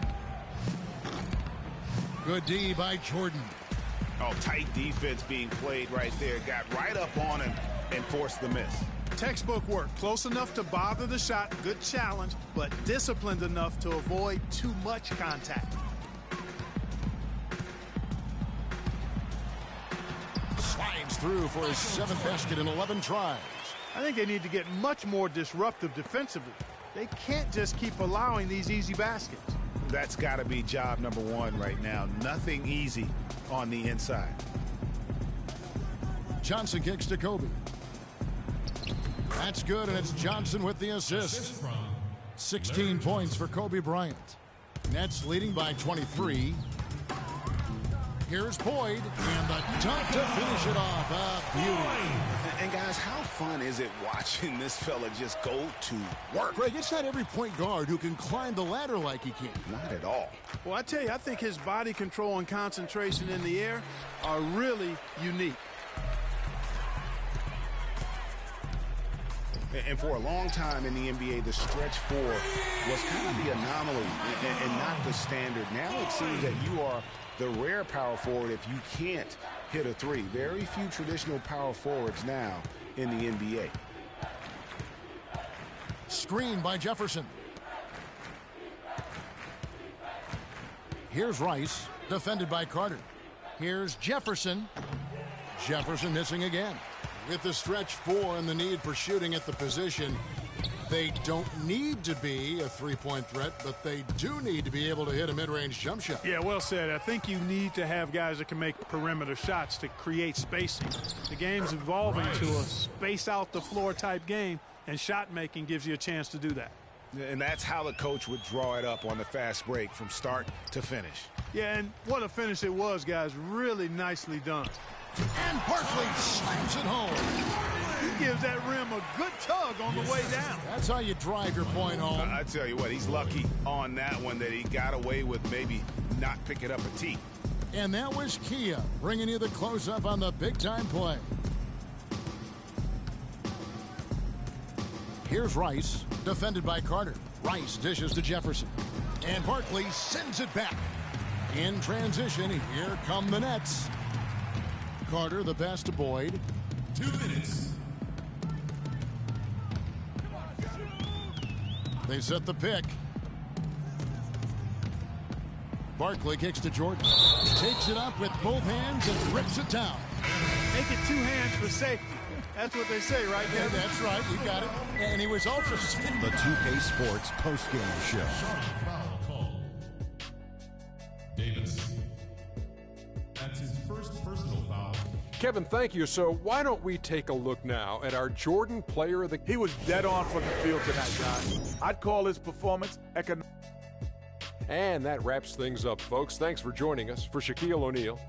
Good D by Jordan.
Oh, tight defense being played right there. Got right up on him and forced the miss.
Textbook work. Close enough to bother the shot. Good challenge, but disciplined enough to avoid too much contact.
Slides through for his 7th basket in 11 tries.
I think they need to get much more disruptive defensively. They can't just keep allowing these easy baskets.
That's got to be job number one right now. Nothing easy on the inside.
Johnson kicks to Kobe. That's good, and it's Johnson with the assist. 16 points for Kobe Bryant. Nets leading by 23. Here's Boyd, and the dunk to finish it off. A beauty.
And guys, how fun is it watching this fella just go to work?
Greg, it's not every point guard who can climb the ladder like he can.
Not at all.
Well, I tell you, I think his body control and concentration in the air are really unique.
And for a long time in the NBA, the stretch four was kind of the anomaly and not the standard. Now it seems that you are the rare power forward if you can't hit a three. Very few traditional power forwards now in the NBA.
Screen by Jefferson. Here's Rice, defended by Carter. Here's Jefferson. Jefferson missing again. With the stretch four and the need for shooting at the position, they don't need to be a three-point threat, but they do need to be able to hit a mid-range jump shot.
Yeah, well said. I think you need to have guys that can make perimeter shots to create spacing. The game's evolving to a space-out-the-floor type game, and shot-making gives you a chance to do that.
And that's how the coach would draw it up on the fast break from start to finish.
Yeah, and what a finish it was, guys. Really nicely done.
And Barkley slams it home.
He gives that rim a good tug on the way down.
That's how you drive your point home.
I tell you what, he's lucky on that one that he got away with maybe not picking up a tee.
And that was Kia bringing you the close-up on the big-time play. Here's Rice, defended by Carter. Rice dishes to Jefferson. And Barkley sends it back. In transition, here come the Nets. Carter, the pass to Boyd.
2 minutes.
They set the pick. Barkley kicks to Jordan. Takes it up with both hands and rips it down.
Make it 2 hands for safety. That's what they say, right, Kevin?
Yeah, that's right. You got it. And he was also...
The 2K Sports postgame show.
Foul call. Davis. That's his first personal foul.
Kevin, thank you. So why don't we take a look now at our Jordan Player of the...
He was dead on from the field tonight, guys. I'd call his performance
And that wraps things up, folks. Thanks for joining us. For Shaquille O'Neal,